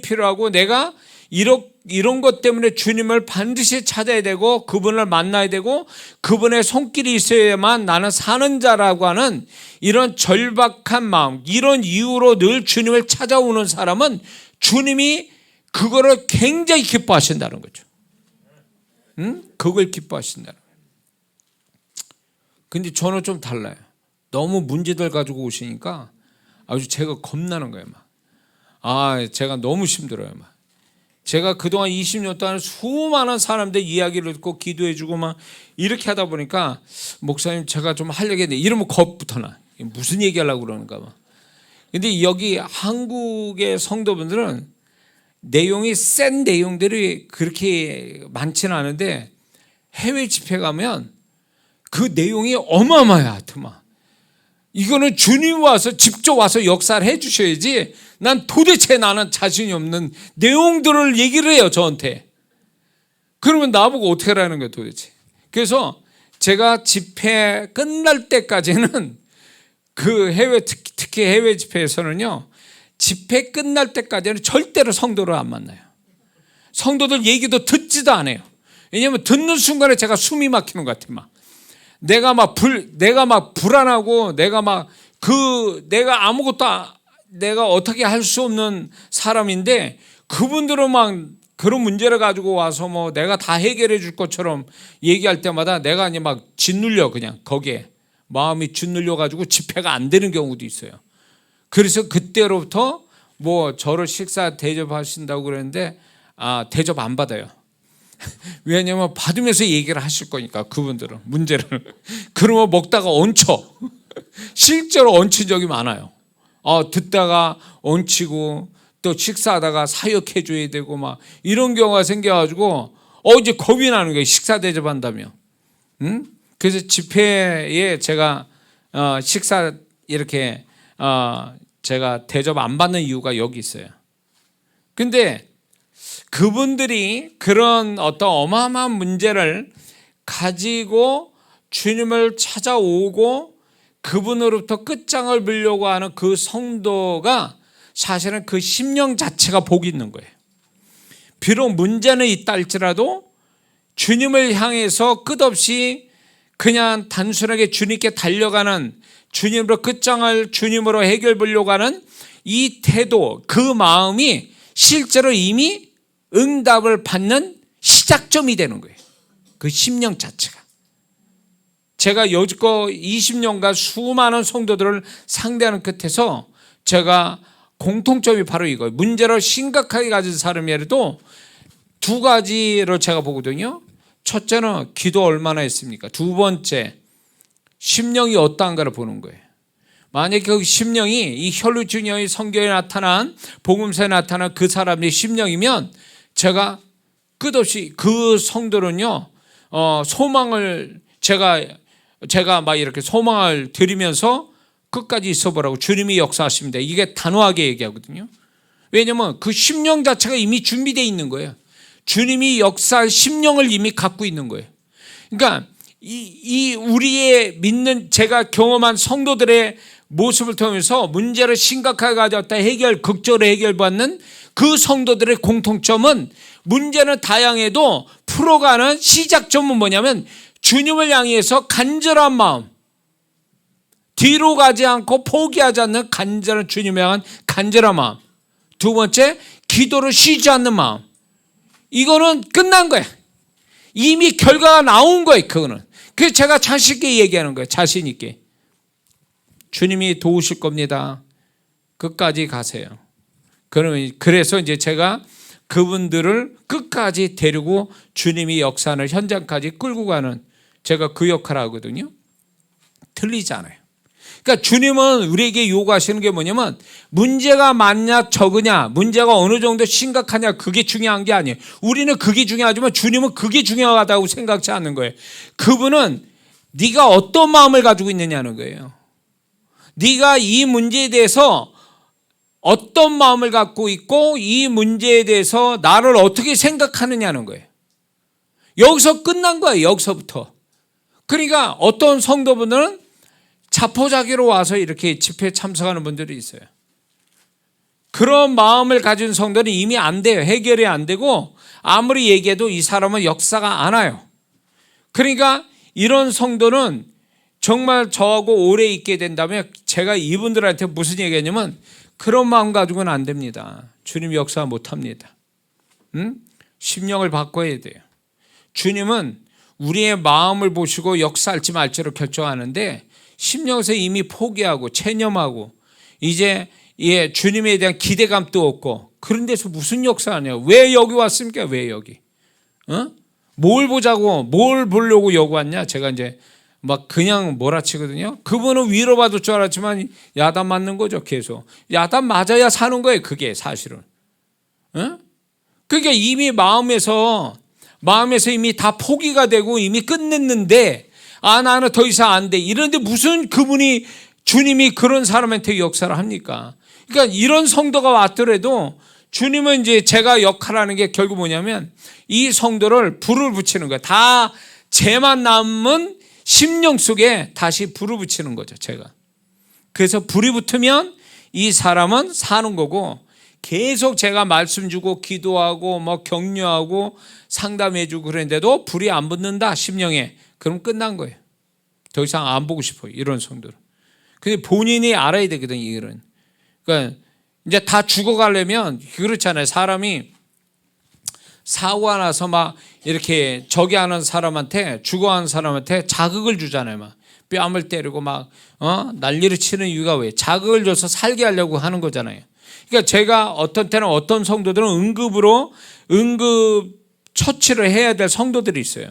필요하고 내가 이런 것 때문에 주님을 반드시 찾아야 되고 그분을 만나야 되고 그분의 손길이 있어야만 나는 사는 자라고 하는 이런 절박한 마음, 이런 이유로 늘 주님을 찾아오는 사람은 주님이 그거를 굉장히 기뻐하신다는 거죠. 그걸 기뻐하신다는 거예요. 근데 저는 좀 달라요. 너무 문제들 가지고 오시니까 아주 제가 겁나는 거예요. 제가 너무 힘들어요. 제가 그동안 20년 동안 수많은 사람들 이야기를 듣고 기도해주고 이렇게 하다 보니까 목사님 제가 좀 하려고 했는데 이러면 겁부터 나. 무슨 얘기하려고 그러는가 봐. 근데 여기 한국의 성도분들은 내용이 센 내용들이 그렇게 많지는 않은데 해외 집회 가면 그 내용이 어마어마해요. 하여튼 이거는 주님 와서 직접 와서 역사를 해 주셔야지 난 도대체 나는 자신이 없는 내용들을 얘기를 해요 저한테. 그러면 나보고 어떻게 하라는 거예요 도대체. 그래서 제가 집회 끝날 때까지는 그 특히 해외 집회에서는요 집회 끝날 때까지는 절대로 성도를 안 만나요. 성도들 얘기도 듣지도 않아요. 왜냐하면 듣는 순간에 제가 숨이 막히는 것 같아요. 내가 불안하고 내가 아무것도 내가 어떻게 할 수 없는 사람인데 그분들은 그런 문제를 가지고 와서 내가 다 해결해 줄 것처럼 얘기할 때마다 내가 짓눌려 그냥 거기에 마음이 짓눌려 가지고 집회가 안 되는 경우도 있어요. 그래서 그때로부터 저를 식사 대접하신다고 그랬는데 대접 안 받아요. 왜냐하면 받으면서 얘기를 하실 거니까 그분들은 문제를. 그러면 먹다가 얹혀. 실제로 얹힌 적이 많아요. 듣다가 얹히고 또 식사하다가 사역해 줘야 되고 이런 경우가 생겨가지고 이제 겁이 나는 거예요. 식사 대접한다며. 그래서 집회에 제가 식사 이렇게 제가 대접 안 받는 이유가 여기 있어요. 근데 그분들이 그런 어떤 어마어마한 문제를 가지고 주님을 찾아오고 그분으로부터 끝장을 보려고 하는 그 성도가 사실은 그 심령 자체가 복이 있는 거예요. 비록 문제는 있다 할지라도 주님을 향해서 끝없이 그냥 단순하게 주님께 달려가는 주님으로 끝장을 주님으로 해결 보려고 하는 이 태도, 그 마음이 실제로 이미 응답을 받는 시작점이 되는 거예요. 그 심령 자체가. 제가 여지껏 20년간 수많은 성도들을 상대하는 끝에서 제가 공통점이 바로 이거예요. 문제를 심각하게 가진 사람이라도 두 가지로 제가 보거든요. 첫째는 기도 얼마나 했습니까? 두 번째, 심령이 어떠한가를 보는 거예요. 만약에 그 심령이 이 혈루증의 성경에 나타난 복음서에 나타난 그 사람의 심령이면 제가 끝없이 그 성도는요 소망을 제가 이렇게 소망을 드리면서 끝까지 있어보라고 주님이 역사하십니다. 이게 단호하게 얘기하거든요. 왜냐하면 그 심령 자체가 이미 준비되어 있는 거예요. 주님이 역사할 심령을 이미 갖고 있는 거예요. 그러니까 이 우리의 믿는 제가 경험한 성도들의 모습을 통해서 문제를 심각하게 가져왔다 극적으로 해결받는 그 성도들의 공통점은 문제는 다양해도 풀어가는 시작점은 뭐냐면 주님을 향해서 간절한 마음, 뒤로 가지 않고 포기하지 않는 간절한 주님을 향한 간절한 마음. 두 번째, 기도를 쉬지 않는 마음. 이거는 끝난 거예요. 이미 결과가 나온 거예요. 그거는. 그래서 제가 자신 있게 얘기하는 거예요. 자신 있게. 주님이 도우실 겁니다. 끝까지 가세요. 그래서 이제 제가 그분들을 끝까지 데리고 주님이 역사하는 현장까지 끌고 가는, 제가 그 역할을 하거든요. 틀리지 않아요. 그러니까 주님은 우리에게 요구하시는 게 뭐냐면 문제가 많냐 적으냐, 문제가 어느 정도 심각하냐, 그게 중요한 게 아니에요. 우리는 그게 중요하지만 주님은 그게 중요하다고 생각지 않는 거예요. 그분은 네가 어떤 마음을 가지고 있느냐는 거예요. 네가 이 문제에 대해서 어떤 마음을 갖고 있고 이 문제에 대해서 나를 어떻게 생각하느냐는 거예요. 여기서 끝난 거예요. 여기서부터. 그러니까 어떤 성도분들은 자포자기로 와서 이렇게 집회에 참석하는 분들이 있어요. 그런 마음을 가진 성도는 이미 안 돼요. 해결이 안 되고 아무리 얘기해도 이 사람은 역사가 안 와요. 그러니까 이런 성도는 정말 저하고 오래 있게 된다면 제가 이분들한테 무슨 얘기했냐면 그런 마음 가지고는 안 됩니다. 주님 역사 못합니다. 심령을 바꿔야 돼요. 주님은 우리의 마음을 보시고 역사할지 말지를 결정하는데 심령에서 이미 포기하고 체념하고 이제 주님에 대한 기대감도 없고 그런 데서 무슨 역사하냐. 왜 여기 왔습니까? 왜 여기? 뭘 보자고, 뭘 보려고 여기 왔냐? 제가 이제 막 그냥 몰아치거든요. 그분은 위로받을 줄 알았지만 야단 맞는 거죠. 계속 야단 맞아야 사는 거예요. 그게 사실은. 그러니까 이미 마음에서 이미 다 포기가 되고 이미 끝냈는데 나는 더 이상 안 돼. 이런데 무슨 그분이 주님이 그런 사람한테 역사를 합니까? 그러니까 이런 성도가 왔더라도 주님은 이제 제가 역할하는 게 결국 뭐냐면 이 성도를 불을 붙이는 거예요. 다 죄만 남은 심령 속에 다시 불을 붙이는 거죠. 제가. 그래서 불이 붙으면 이 사람은 사는 거고 계속 제가 말씀 주고 기도하고 뭐 격려하고 상담해 주고 그랬는데도 불이 안 붙는다 심령에. 그럼 끝난 거예요. 더 이상 안 보고 싶어요. 이런 성도를. 근데 본인이 알아야 되거든요. 이런. 그러니까 이제 다 죽어가려면 그렇잖아요. 사람이 사고가 나서 막 이렇게 저기 하는 사람한테 죽어가는 사람한테 자극을 주잖아요. 막 뺨을 때리고 막 난리를 치는 이유가 왜? 자극을 줘서 살게 하려고 하는 거잖아요. 그러니까 제가 어떤 때는 어떤 성도들은 응급 처치를 해야 될 성도들이 있어요.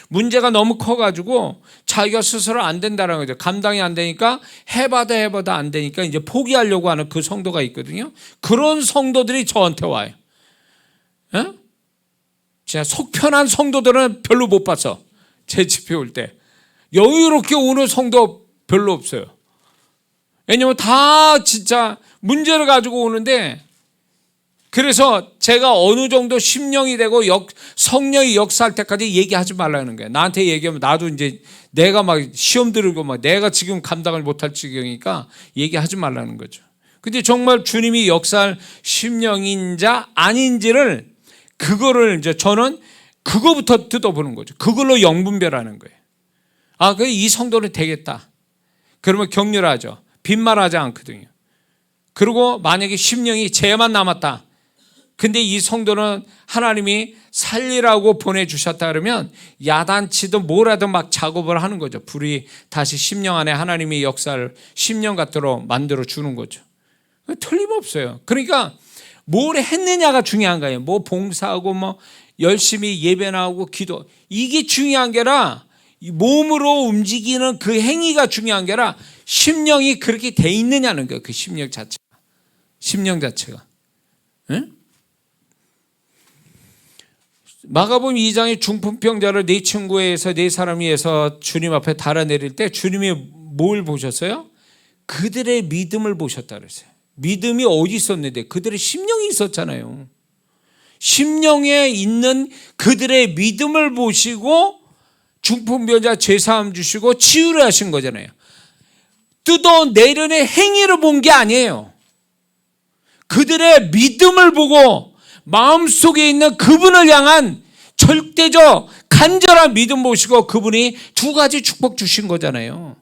문제가 너무 커가지고 자기가 스스로 안 된다는 거죠. 감당이 안 되니까 해봐도 안 되니까 이제 포기하려고 하는 그 성도가 있거든요. 그런 성도들이 저한테 와요. 진짜 속 편한 성도들은 별로 못 봤어. 제 집회 올 때. 여유롭게 오는 성도 별로 없어요. 왜냐면 다 진짜 문제를 가지고 오는데 그래서 제가 어느 정도 심령이 되고 성령이 역사할 때까지 얘기하지 말라는 거예요. 나한테 얘기하면 나도 이제 내가 막 시험 들고 막 내가 지금 감당을 못할 지경이니까 얘기하지 말라는 거죠. 근데 정말 주님이 역사할 심령인자 아닌지를 그거를 이제 저는 그거부터 뜯어보는 거죠. 그걸로 영분별하는 거예요. 그래 이 성도는 되겠다. 그러면 격려를 하죠. 빈말하지 않거든요. 그리고 만약에 심령이 죄만 남았다. 근데 이 성도는 하나님이 살리라고 보내주셨다 그러면 야단치든 뭐라든 막 작업을 하는 거죠. 불이 다시 심령 안에 하나님의 역사를 심령 같도록 만들어 주는 거죠. 틀림없어요. 그러니까 뭘 했느냐가 중요한 거예요. 뭐 봉사하고 뭐 열심히 예배나오고 기도 이게 중요한 게 아니라 몸으로 움직이는 그 행위가 중요한 게 아니라 심령이 그렇게 돼 있느냐는 거예요. 그 심령 자체가. 응? 마가복음 2장의 중풍병자를 네 친구에서 네 사람이 해서 주님 앞에 달아내릴 때 주님이 뭘 보셨어요? 그들의 믿음을 보셨다 그랬어요. 믿음이 어디 있었는데 그들의 심령이 있었잖아요. 심령에 있는 그들의 믿음을 보시고 중풍병자 죄사함 주시고 치유를 하신 거잖아요. 뜯어내려는 행위를 본 게 아니에요. 그들의 믿음을 보고 마음속에 있는 그분을 향한 절대적 간절한 믿음 보시고 그분이 두 가지 축복 주신 거잖아요.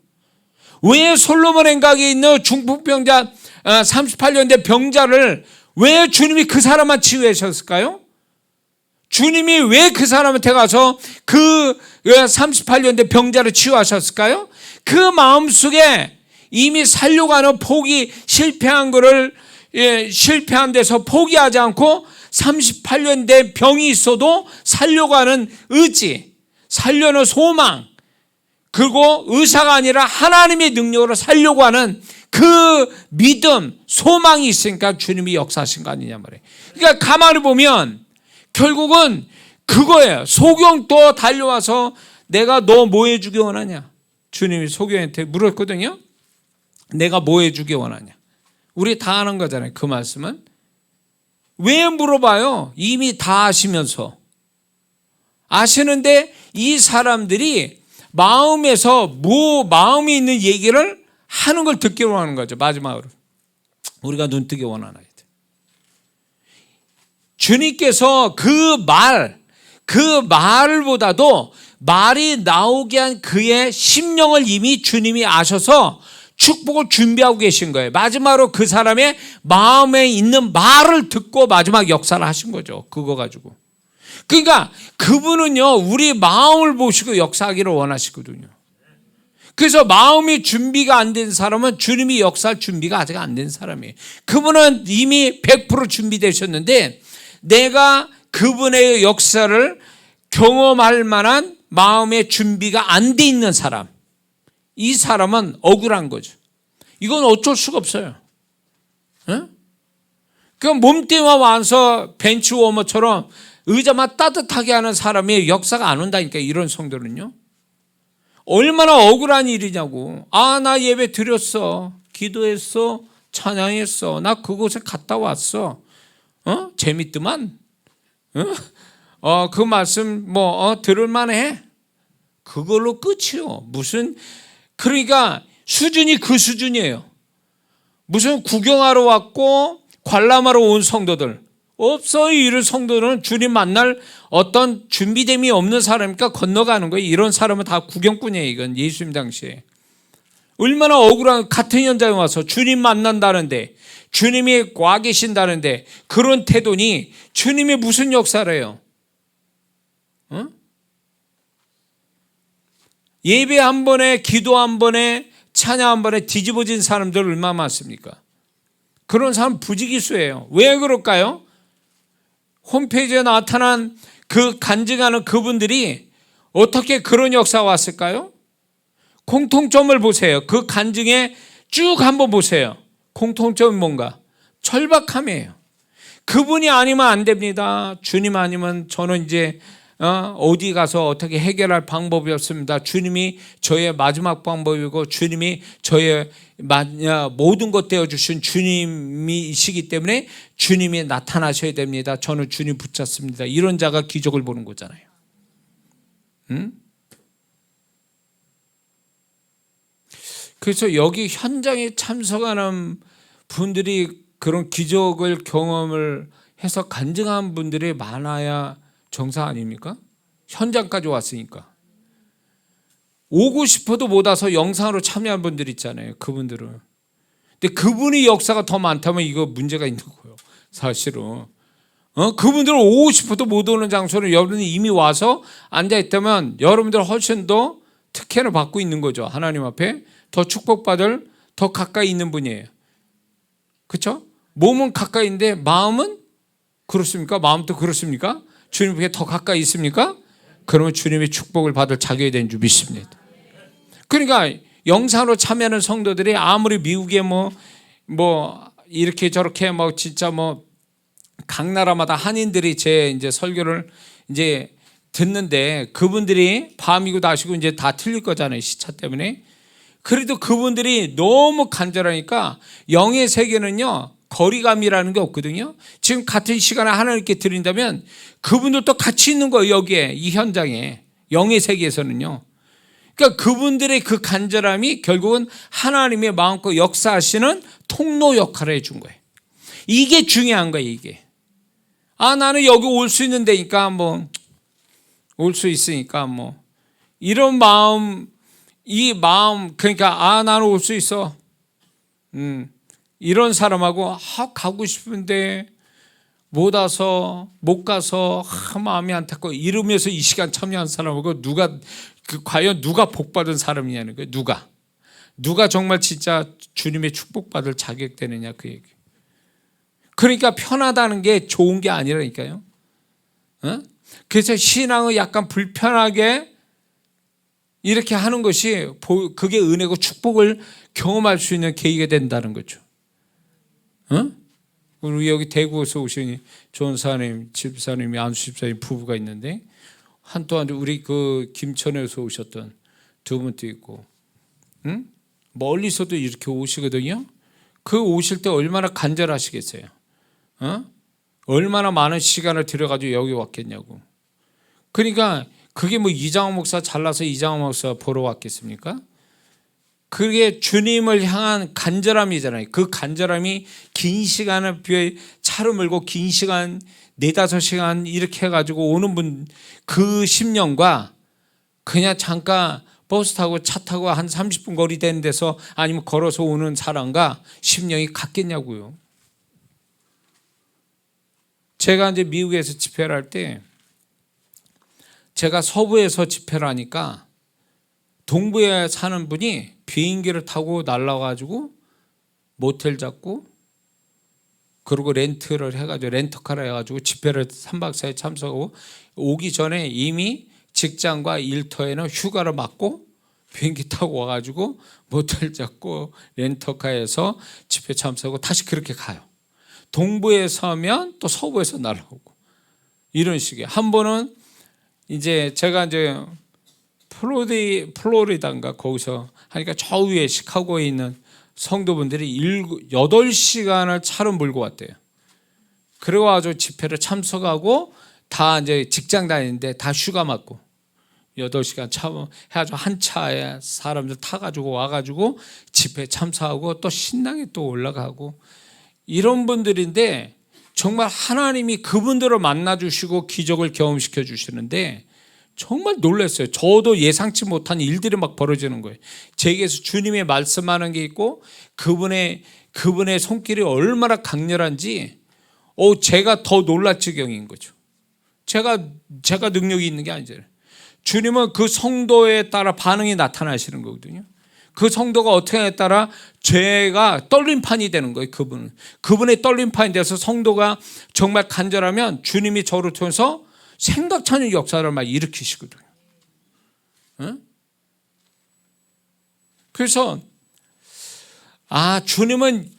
왜 솔로몬 행각에 있는 중풍병자 38년 된 병자를 왜 주님이 그 사람만 치유하셨을까요? 주님이 왜 그 사람한테 가서 그 38년 된 병자를 치유하셨을까요? 그 마음속에 이미 살려고 하는 포기 실패한 거를 실패한 데서 포기하지 않고 38년 된 병이 있어도 살려고 하는 의지, 살려는 소망, 그리고 의사가 아니라 하나님의 능력으로 살려고 하는 그 믿음, 소망이 있으니까 주님이 역사하신 거 아니냐 말이에요. 그러니까 가만히 보면 결국은 그거예요. 소경도 달려와서 내가 너 뭐 해주기 원하냐? 주님이 소경한테 물었거든요. 내가 뭐 해주기 원하냐? 우리 다 아는 거잖아요. 그 말씀은. 왜 물어봐요? 이미 다 아시면서. 아시는데 이 사람들이 마음에서 마음이 있는 얘기를 하는 걸 듣기 원하는 거죠. 마지막으로. 우리가 눈뜨기 원하는 아이들. 주님께서 그 말보다도 말이 나오게 한 그의 심령을 이미 주님이 아셔서 축복을 준비하고 계신 거예요. 마지막으로 그 사람의 마음에 있는 말을 듣고 마지막 역사를 하신 거죠. 그거 가지고. 그러니까 그분은요, 우리 마음을 보시고 역사하기를 원하시거든요. 그래서 마음이 준비가 안 된 사람은 주님이 역사할 준비가 아직 안 된 사람이에요. 그분은 이미 100% 준비되셨는데 내가 그분의 역사를 경험할 만한 마음의 준비가 안 돼 있는 사람, 이 사람은 억울한 거죠. 이건 어쩔 수가 없어요. 그 몸뚱이만 와서 벤치워머처럼 의자만 따뜻하게 하는 사람이 역사가 안 온다니까. 이런 성도는요, 얼마나 억울한 일이냐고. 나 예배 드렸어, 기도했어, 찬양했어, 나 그곳에 갔다 왔어, 재밌더만, 그 말씀 들을만해. 그걸로 끝이요. 무슨, 그러니까 수준이 그 수준이에요. 무슨 구경하러 왔고 관람하러 온 성도들 없어요. 이런 성도는 주님 만날 어떤 준비됨이 없는 사람이니까 건너가는 거예요. 이런 사람은 다 구경꾼이에요. 이건 예수님 당시에 얼마나 억울한, 같은 현장에 와서 주님 만난다는데, 주님이 와 계신다는데 그런 태도니 주님이 무슨 역사를 해요? 예배 한 번에, 기도 한 번에, 찬양 한 번에 뒤집어진 사람들 얼마나 많습니까? 그런 사람 부지기수예요. 왜 그럴까요? 홈페이지에 나타난 그 간증하는 그분들이 어떻게 그런 역사가 왔을까요? 공통점을 보세요. 그 간증에 쭉 한번 보세요. 공통점이 뭔가? 절박함이에요. 그분이 아니면 안 됩니다. 주님 아니면 저는 이제 어디 가서 어떻게 해결할 방법이 없습니다. 주님이 저의 마지막 방법이고 주님이 저의 모든 것 되어주신 주님이시기 때문에 주님이 나타나셔야 됩니다. 저는 주님 붙잡습니다. 이런 자가 기적을 보는 거잖아요. 그래서 여기 현장에 참석하는 분들이 그런 기적을 경험을 해서 간증한 분들이 많아야 정상 아닙니까? 현장까지 왔으니까. 오고 싶어도 못 와서 영상으로 참여한 분들 있잖아요. 그분들은. 근데 그분이 역사가 더 많다면 이거 문제가 있는 거예요. 사실은. 그분들은 오고 싶어도 못 오는 장소를 여러분이 이미 와서 앉아있다면 여러분들 훨씬 더 특혜를 받고 있는 거죠. 하나님 앞에 더 축복받을, 더 가까이 있는 분이에요. 그렇죠? 몸은 가까이인데 마음은 그렇습니까? 마음도 그렇습니까? 주님께 더 가까이 있습니까? 그러면 주님의 축복을 받을 자격이 된 줄 믿습니다. 그러니까 영상으로 참여하는 성도들이 아무리 미국에 이렇게 저렇게 진짜 각 나라마다 한인들이 제 이제 설교를 이제 듣는데 그분들이 밤이고 낮이고 이제 다 틀릴 거잖아요. 시차 때문에. 그래도 그분들이 너무 간절하니까 영의 세계는요, 거리감이라는 게 없거든요. 지금 같은 시간에 하나님께 드린다면 그분들도 같이 있는 거예요. 여기에, 이 현장에, 영의 세계에서는요. 그러니까 그분들의 그 간절함이 결국은 하나님의 마음껏 역사하시는 통로 역할을 해준 거예요. 이게 중요한 거예요. 이게 나는 여기 올 수 있는 데니까 올 수 있으니까 뭐 이런 마음, 이 마음, 그러니까 나는 올 수 있어. 이런 사람하고 가고 싶은데 못 와서 못 가서 마음이 안타까워 이러면서 이 시간 참여한 사람하고 과연 누가 복 받은 사람이냐는 거예요. 누가 정말 진짜 주님의 축복받을 자격 되느냐 그 얘기. 그러니까 편하다는 게 좋은 게 아니라니까요. 그래서 신앙을 약간 불편하게 이렇게 하는 것이 그게 은혜고 축복을 경험할 수 있는 계기가 된다는 거죠. 우리 여기 대구에서 오신 조원사님, 집사님이 안수 집사님 부부가 있는데 한동안 우리 그 김천에서 오셨던 두 분도 있고, 멀리서도 이렇게 오시거든요. 그 오실 때 얼마나 간절하시겠어요. 얼마나 많은 시간을 들여가지고 여기 왔겠냐고. 그러니까 그게 뭐 이장호 목사 잘나서 이장호 목사 보러 왔겠습니까? 그게 주님을 향한 간절함이잖아요. 그 간절함이 긴 시간을 차를 몰고 긴 시간 4-5시간 이렇게 해가지고 오는 분 그 심령과 그냥 잠깐 버스 타고 차 타고 한 30분 거리 되는 데서 아니면 걸어서 오는 사람과 심령이 같겠냐고요. 제가 이제 미국에서 집회를 할 때 제가 서부에서 집회를 하니까 동부에 사는 분이 비행기를 타고 날라와가지고 모텔 잡고 그리고 렌트를 해가지고 렌터카를 해가지고 집회를 3박 4일 참석하고 오기 전에 이미 직장과 일터에는 휴가를 맞고 비행기 타고 와가지고 모텔 잡고 렌터카에서 집회 참석하고 다시 그렇게 가요. 동부에서 하면 또 서부에서 날아오고 이런 식이에요. 한 번은 이제 제가 이제 플로리다인가 거기서 하니까 저 위에 시카고에 있는 성도분들이 8시간을 차로 몰고 왔대요. 그리고 와서 집회를 참석하고 다 이제 직장 다니는데 다 휴가 맞고 8시간 차 해가지고 한 차에 사람들 타가지고 와가지고 집회 참석하고 또 신나게 또 올라가고 이런 분들인데 정말 하나님이 그분들을 만나주시고 기적을 경험시켜 주시는데 정말 놀랐어요. 저도 예상치 못한 일들이 막 벌어지는 거예요. 제게서 주님의 말씀하는 게 있고 그분의 손길이 얼마나 강렬한지 제가 더 놀랄 지경인 거죠. 제가 능력이 있는 게 아니잖아요. 주님은 그 성도에 따라 반응이 나타나시는 거거든요. 그 성도가 어떻게 하냐에 따라 죄가 떨림판이 되는 거예요. 그분의 떨림판이 돼서 성도가 정말 간절하면 주님이 저를 통해서 생각지 않은 역사를 막 일으키시거든요. 그래서 주님은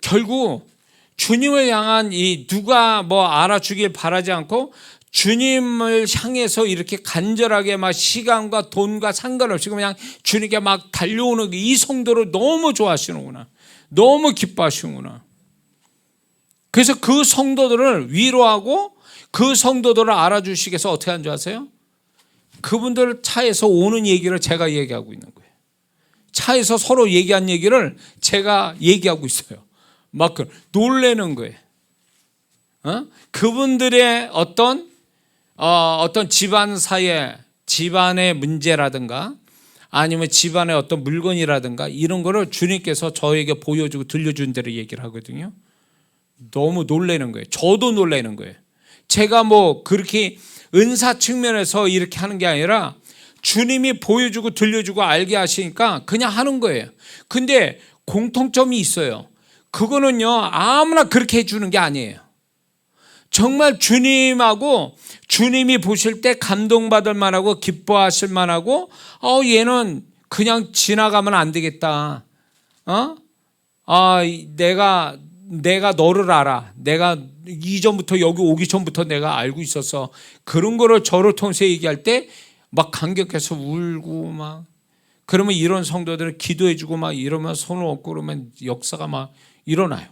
결국 주님을 향한 누가 뭐 알아주길 바라지 않고 주님을 향해서 이렇게 간절하게 막 시간과 돈과 상관없이 그냥 주님께 막 달려오는 이 성도를 너무 좋아하시는구나. 너무 기뻐하시는구나. 그래서 그 성도들을 위로하고 그 성도들을 알아주시기 위해서 어떻게 하는 줄 아세요? 그분들 차에서 오는 얘기를 제가 얘기하고 있는 거예요. 차에서 서로 얘기한 얘기를 제가 얘기하고 있어요. 막 놀래는 거예요. 그분들의 어떤 집안의 문제라든가 아니면 집안의 어떤 물건이라든가 이런 거를 주님께서 저에게 보여주고 들려준 대로 얘기를 하거든요. 너무 놀라는 거예요. 저도 놀라는 거예요. 제가 뭐 그렇게 은사 측면에서 이렇게 하는 게 아니라 주님이 보여주고 들려주고 알게 하시니까 그냥 하는 거예요. 근데 공통점이 있어요. 그거는요 아무나 그렇게 해주는 게 아니에요. 정말 주님하고 주님이 보실 때 감동받을 만하고 기뻐하실 만하고 얘는 그냥 지나가면 안 되겠다. 내가 너를 알아. 내가 이전부터 여기 오기 전부터 내가 알고 있었어. 그런 거를 저를 통해서 얘기할 때 막 감격해서 울고 막 그러면 이런 성도들은 기도해주고 막 이러면 손을 얹고 그러면 역사가 막 일어나요.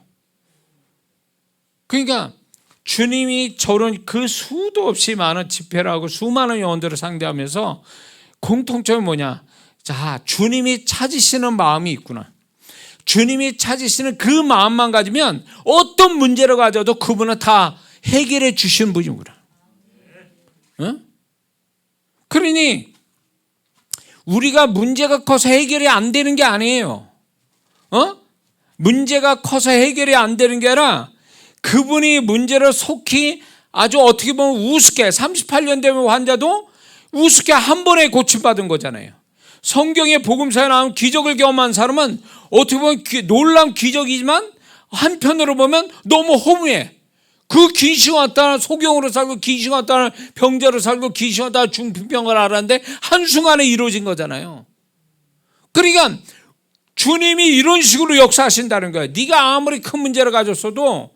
그러니까 주님이 저런 그 수도 없이 많은 집회를 하고 수많은 영혼들을 상대하면서 공통점이 뭐냐? 자, 주님이 찾으시는 마음이 있구나. 주님이 찾으시는 그 마음만 가지면 어떤 문제를 가져도 그분은 다 해결해 주시는 분이구나. 응? 그러니 우리가 문제가 커서 해결이 안 되는 게 아니에요. 문제가 커서 해결이 안 되는 게 아니라 그분이 문제를 속히 아주 어떻게 보면 우습게 38년 된 환자도 우습게 한 번에 고침받은 거잖아요. 성경에 복음서에 나온 기적을 경험한 사람은 어떻게 보면 놀라운 기적이지만 한편으로 보면 너무 허무해. 그 귀신 왔다는 소경으로 살고 귀신 왔다는 병자로 살고 귀신 왔다는 중풍병을 앓았는데 한순간에 이루어진 거잖아요. 그러니까 주님이 이런 식으로 역사하신다는 거예요. 네가 아무리 큰 문제를 가졌어도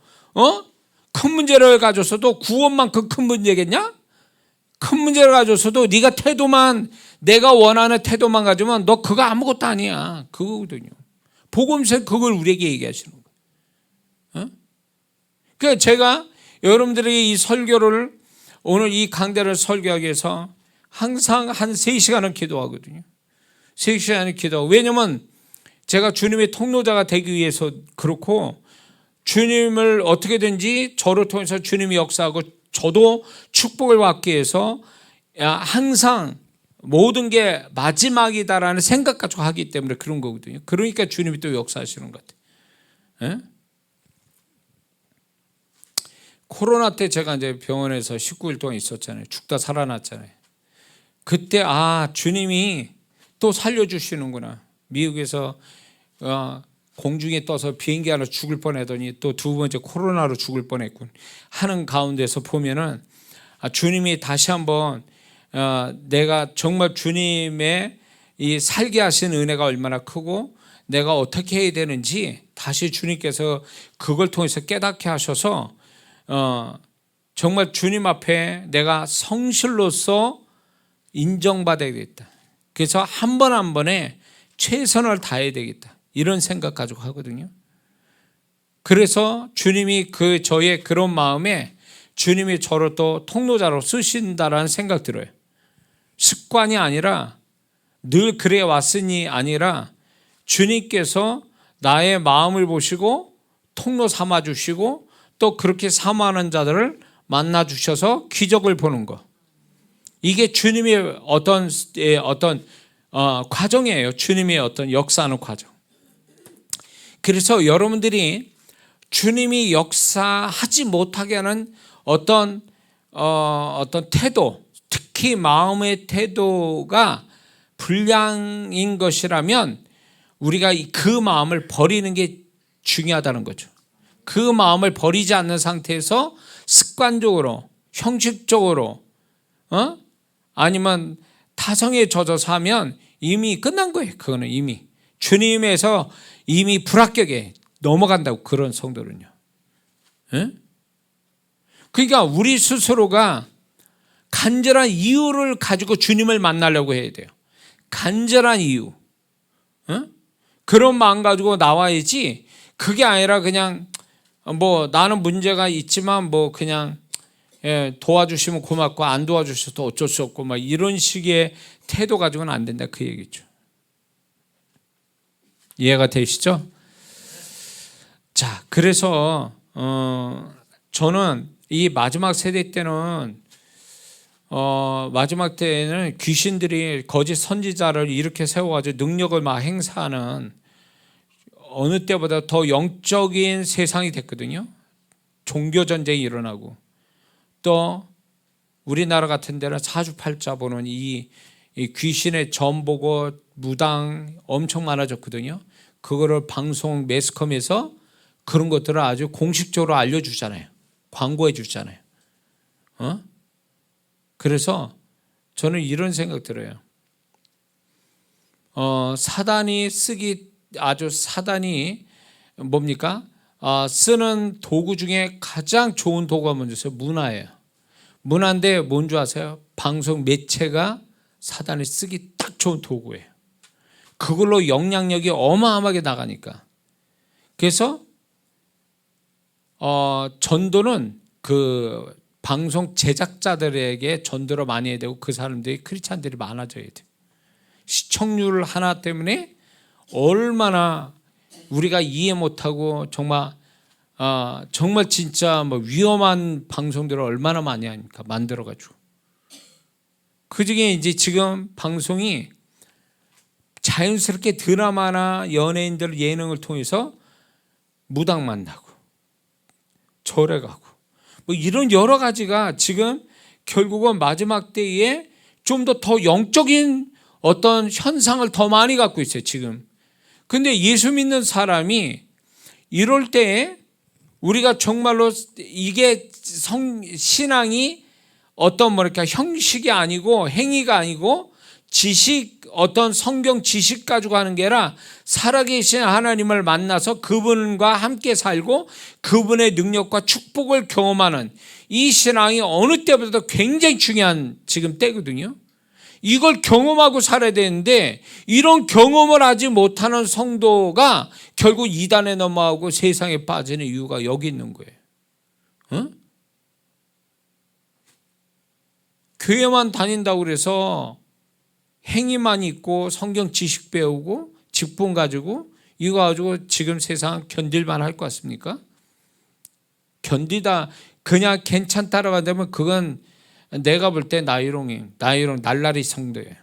큰 문제를 가졌어도 구원만큼 큰 문제겠냐? 큰 문제를 가졌어도 네가 태도만 내가 원하는 태도만 가지면 너 그거 아무것도 아니야. 그거거든요. 복음서 그걸 우리에게 얘기하시는 거예요. 그러니까 제가 여러분들에게 이 설교를 오늘 이 강대를 설교하기 위해서 항상 한 3시간은 기도하거든요. 3시간은 기도하고 왜냐면 제가 주님의 통로자가 되기 위해서 그렇고 주님을 어떻게든지 저를 통해서 주님이 역사하고 저도 축복을 받기 위해서 항상 모든 게 마지막이다라는 생각 가지고 하기 때문에 그런 거거든요. 그러니까 주님이 또 역사하시는 것 같아요. 예? 코로나 때 제가 이제 병원에서 19일 동안 있었잖아요. 죽다 살아났잖아요. 그때 주님이 또 살려주시는구나. 미국에서 공중에 떠서 비행기 하나 죽을 뻔하더니 또 두 번째 코로나로 죽을 뻔했군 하는 가운데서 보면은 주님이 다시 한번 내가 정말 주님의 이 살게 하신 은혜가 얼마나 크고 내가 어떻게 해야 되는지 다시 주님께서 그걸 통해서 깨닫게 하셔서 정말 주님 앞에 내가 성실로서 인정받아야 되겠다. 그래서 한 번 한 번에 최선을 다해야 되겠다. 이런 생각 가지고 하거든요. 그래서 주님이 저의 그런 마음에 주님이 저를 또 통로자로 쓰신다라는 생각 들어요. 습관이 아니라 늘 그래 왔으니 아니라 주님께서 나의 마음을 보시고 통로 삼아 주시고 또 그렇게 사모하는 자들을 만나 주셔서 기적을 보는 것. 이게 주님의 어떤 과정이에요. 주님의 어떤 역사하는 과정. 그래서 여러분들이 주님이 역사하지 못하게 하는 어떤 태도, 특히 마음의 태도가 불량인 것이라면 우리가 그 마음을 버리는 게 중요하다는 거죠. 그 마음을 버리지 않는 상태에서 습관적으로, 형식적으로, 아니면 타성에 젖어서 하면 이미 끝난 거예요. 그거는 이미 주님에서 이미 불합격에 넘어간다고. 그런 성도는요. 그러니까 우리 스스로가 간절한 이유를 가지고 주님을 만나려고 해야 돼요. 간절한 이유. 그런 마음 가지고 나와야지. 그게 아니라 그냥 나는 문제가 있지만 그냥 도와주시면 고맙고 안 도와주셔도 어쩔 수 없고 이런 식의 태도 가지고는 안 된다 그 얘기죠. 이해가 되시죠? 자, 그래서 저는 이 마지막 세대 때는 마지막 때에는 귀신들이 거짓 선지자를 이렇게 세워가지고 능력을 막 행사하는 어느 때보다 더 영적인 세상이 됐거든요. 종교 전쟁이 일어나고 또 우리나라 같은 데는 사주팔자 보는 이 귀신의 점 보고 무당 엄청 많아졌거든요. 그거를 방송 매스컴에서 그런 것들을 아주 공식적으로 알려주잖아요. 광고해 주잖아요. 그래서 저는 이런 생각 들어요. 사단이 뭡니까? 쓰는 도구 중에 가장 좋은 도구가 뭔지 아세요? 문화예요. 문화인데 뭔지 아세요? 방송 매체가 사단이 쓰기 딱 좋은 도구예요. 그걸로 영향력이 어마어마하게 나가니까. 그래서 전도는 그 방송 제작자들에게 전도를 많이 해야 되고 그 사람들이 크리스찬들이 많아져야 돼요. 시청률 하나 때문에 얼마나 우리가 이해 못하고 정말 진짜 위험한 방송들을 얼마나 많이 하니까 만들어가지고. 그중에 이제 지금 방송이 자연스럽게 드라마나 연예인들 예능을 통해서 무당 만나고 절에 가고 뭐 이런 여러 가지가 지금 결국은 마지막 때에 좀 더 영적인 어떤 현상을 더 많이 갖고 있어요 지금. 근데 예수 믿는 사람이 이럴 때에 우리가 정말로 이게 신앙이 어떤 뭐랄까 형식이 아니고 행위가 아니고 지식, 어떤 성경 지식 가지고 하는 게 아니라 살아계신 하나님을 만나서 그분과 함께 살고 그분의 능력과 축복을 경험하는 이 신앙이 어느 때보다도 굉장히 중요한 지금 때거든요. 이걸 경험하고 살아야 되는데 이런 경험을 하지 못하는 성도가 결국 이단에 넘어가고 세상에 빠지는 이유가 여기 있는 거예요. 어? 교회만 다닌다고 그래서 행위만 있고 성경 지식 배우고 직분 가지고 이거 가지고 지금 세상 견딜만 할 것 같습니까? 견디다 그냥 괜찮다라고 한다면 그건 내가 볼 때 나이롱 날라리 성도예요.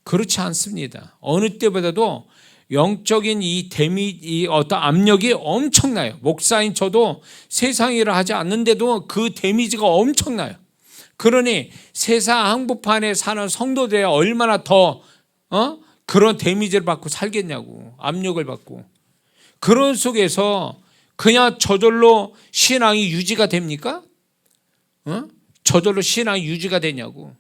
그렇지 않습니다. 어느 때보다도 영적인 이 어떤 압력이 엄청나요. 목사인 저도 세상 일을 하지 않는데도 그 데미지가 엄청나요. 그러니 세상 한복판에 사는 성도들이 얼마나 더 그런 데미지를 받고 살겠냐고, 압력을 받고. 그런 속에서 그냥 저절로 신앙이 유지가 됩니까? 저절로 신앙이 유지가 되냐고.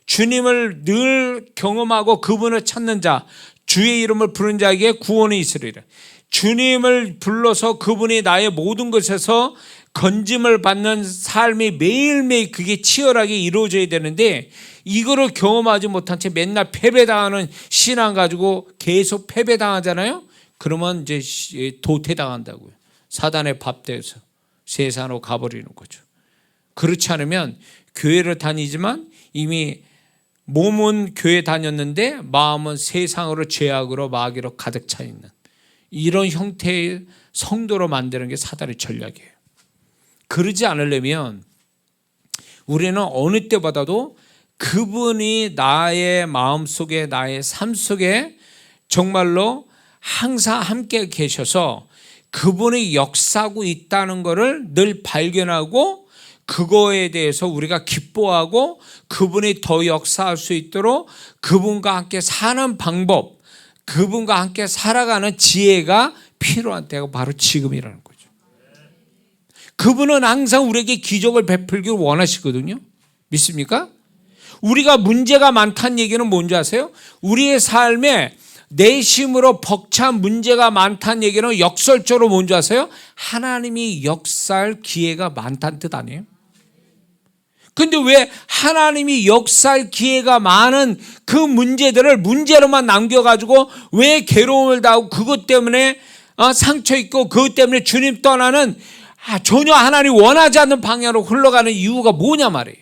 주님을 늘 경험하고 그분을 찾는 자, 주의 이름을 부르는 자에게 구원이 있으리라. 주님을 불러서 그분이 나의 모든 것에서 건짐을 받는 삶이 매일매일 그게 치열하게 이루어져야 되는데 이거를 경험하지 못한 채 맨날 패배당하는 신앙 가지고 계속 패배당하잖아요. 그러면 이제 도태당한다고요. 사단의 밥돼서 세상으로 가버리는 거죠. 그렇지 않으면 교회를 다니지만 이미 몸은 교회 다녔는데 마음은 세상으로 죄악으로 마귀로 가득 차 있는 이런 형태의 성도로 만드는 게 사단의 전략이에요. 그러지 않으려면 우리는 어느 때보다도 그분이 나의 마음속에 나의 삶 속에 정말로 항상 함께 계셔서 그분이 역사하고 있다는 것을 늘 발견하고 그거에 대해서 우리가 기뻐하고 그분이 더 역사할 수 있도록 그분과 함께 사는 방법, 그분과 함께 살아가는 지혜가 필요한 때가 바로 지금이라는 거죠. 그분은 항상 우리에게 기적을 베풀기를 원하시거든요. 믿습니까? 우리가 문제가 많다는 얘기는 뭔지 아세요? 우리의 삶에 내심으로 벅찬 문제가 많다는 얘기는 역설적으로 뭔지 아세요? 하나님이 역사할 기회가 많다는 뜻 아니에요? 근데 왜 하나님이 역사할 기회가 많은 그 문제들을 문제로만 남겨가지고 왜 괴로움을 당하고 그것 때문에 상처 있고 그것 때문에 주님 떠나는 전혀 하나님 원하지 않는 방향으로 흘러가는 이유가 뭐냐 말이에요.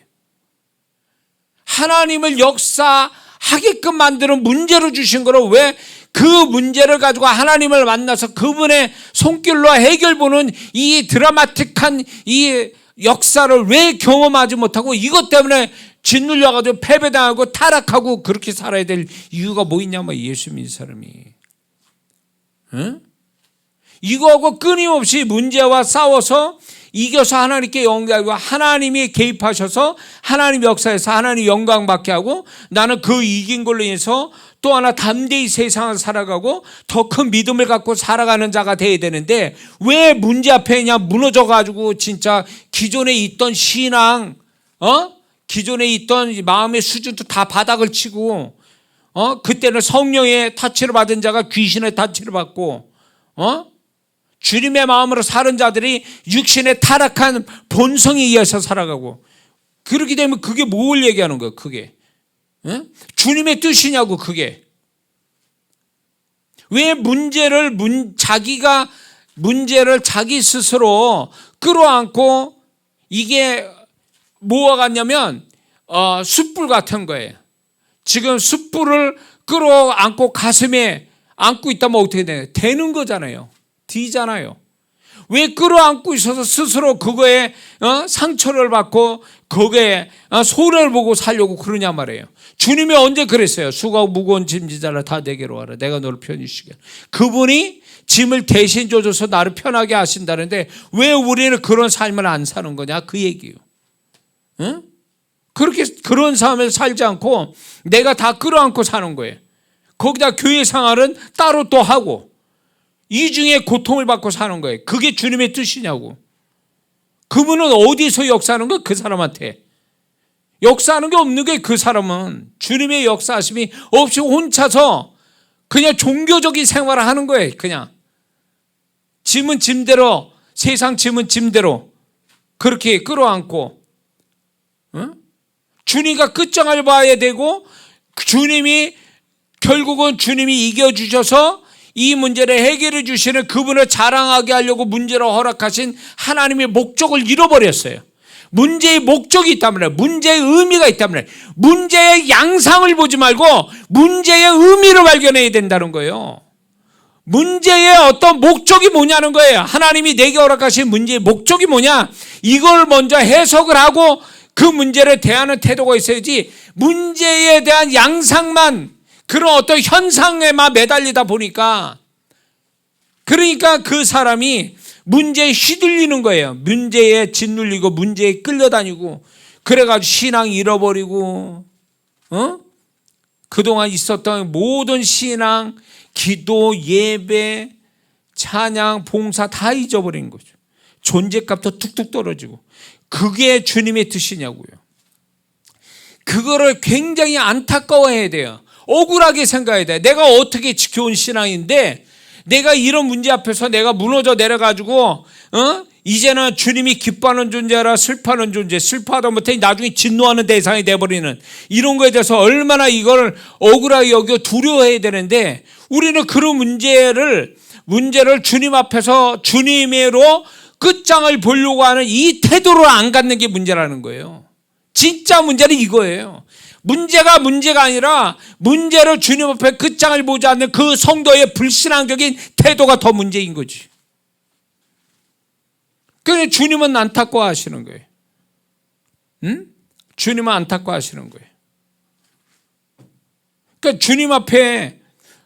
하나님을 역사하게끔 만드는 문제로 주신 거를 왜 그 문제를 가지고 하나님을 만나서 그분의 손길로 해결보는 이 드라마틱한 이 역사를 왜 경험하지 못하고 이것 때문에 짓눌려가지고 패배당하고 타락하고 그렇게 살아야 될 이유가 뭐 있냐면 예수 믿는 사람이. 응? 이거하고 끊임없이 문제와 싸워서 이겨서 하나님께 영광하고 하나님이 개입하셔서 하나님 역사에서 하나님 영광 받게 하고 나는 그 이긴 걸로 인해서 또 하나 담대히 세상을 살아가고 더 큰 믿음을 갖고 살아가는 자가 돼야 되는데 왜 문제 앞에 그냥 무너져가지고 진짜 기존에 있던 신앙, 기존에 있던 마음의 수준도 다 바닥을 치고, 그때는 성령의 타치를 받은 자가 귀신의 타치를 받고, 주님의 마음으로 사는 자들이 육신의 타락한 본성에 의해서 살아가고, 그렇게 되면 그게 뭘 얘기하는 거예요, 그게? 주님의 뜻이냐고, 그게. 왜 자기가 문제를 자기 스스로 끌어안고 이게 뭐가 같냐면, 숯불 같은 거예요. 지금 숯불을 끌어안고 가슴에 안고 있다면 어떻게 되나요? 되는 거잖아요. 뒤잖아요. 왜 끌어안고 있어서 스스로 그거에 상처를 받고 거기에 손해를 보고 살려고 그러냐 말이에요. 주님이 언제 그랬어요? 수고하고 무거운 짐지자라 다 내게로 와라. 내가 너를 편히 쉬게. 그분이 짐을 대신 져줘서 나를 편하게 하신다는데 왜 우리는 그런 삶을 안 사는 거냐? 그 얘기예요. 응? 그렇게 그런 삶을 살지 않고 내가 다 끌어안고 사는 거예요. 거기다 교회 생활은 따로 또 하고 이 중에 고통을 받고 사는 거예요. 그게 주님의 뜻이냐고. 그분은 어디서 역사하는 거예요? 그 사람한테. 역사하는 게 없는 게 그 사람은 주님의 역사하심이 없이 혼자서 그냥 종교적인 생활을 하는 거예요. 그냥 짐은 짐대로, 세상 짐은 짐대로 그렇게 끌어안고, 응? 주님과 끝장을 봐야 되고 주님이 결국은 주님이 이겨주셔서 이 문제를 해결해 주시는 그분을 자랑하게 하려고 문제로 허락하신 하나님의 목적을 잃어버렸어요. 문제의 목적이 있단 말이에요. 문제의 의미가 있단 말이에요. 문제의 양상을 보지 말고 문제의 의미를 발견해야 된다는 거예요. 문제의 어떤 목적이 뭐냐는 거예요. 하나님이 내게 허락하신 문제의 목적이 뭐냐, 이걸 먼저 해석을 하고 그 문제를 대하는 태도가 있어야지 문제에 대한 양상만, 그런 어떤 현상에만 매달리다 보니까, 그러니까 그 사람이 문제에 휘둘리는 거예요. 문제에 짓눌리고 문제에 끌려다니고 그래가지고 신앙 잃어버리고 그동안 있었던 모든 신앙, 기도, 예배, 찬양, 봉사 다 잊어버린 거죠. 존재값도 뚝뚝 떨어지고. 그게 주님의 뜻이냐고요. 그거를 굉장히 안타까워해야 돼요. 억울하게 생각해야 돼. 내가 어떻게 지켜온 신앙인데 내가 이런 문제 앞에서 내가 무너져 내려가지고 이제는 주님이 기뻐하는 존재라 슬퍼하는 존재, 슬퍼하다 못해 나중에 진노하는 대상이 돼버리는 이런 거에 대해서 얼마나 이걸 억울하게 여겨 두려워해야 되는데, 우리는 그런 문제를 주님 앞에서 주님으로 끝장을 보려고 하는 이 태도를 안 갖는 게 문제라는 거예요. 진짜 문제는 이거예요. 문제가 아니라 문제를 주님 앞에 끝장을 보지 않는 그 성도의 불신앙적인 태도가 더 문제인 거지. 그래서 주님은 안타까워하시는 거예요. 응? 주님은 안타까워하시는 거예요. 그러니까 주님 앞에,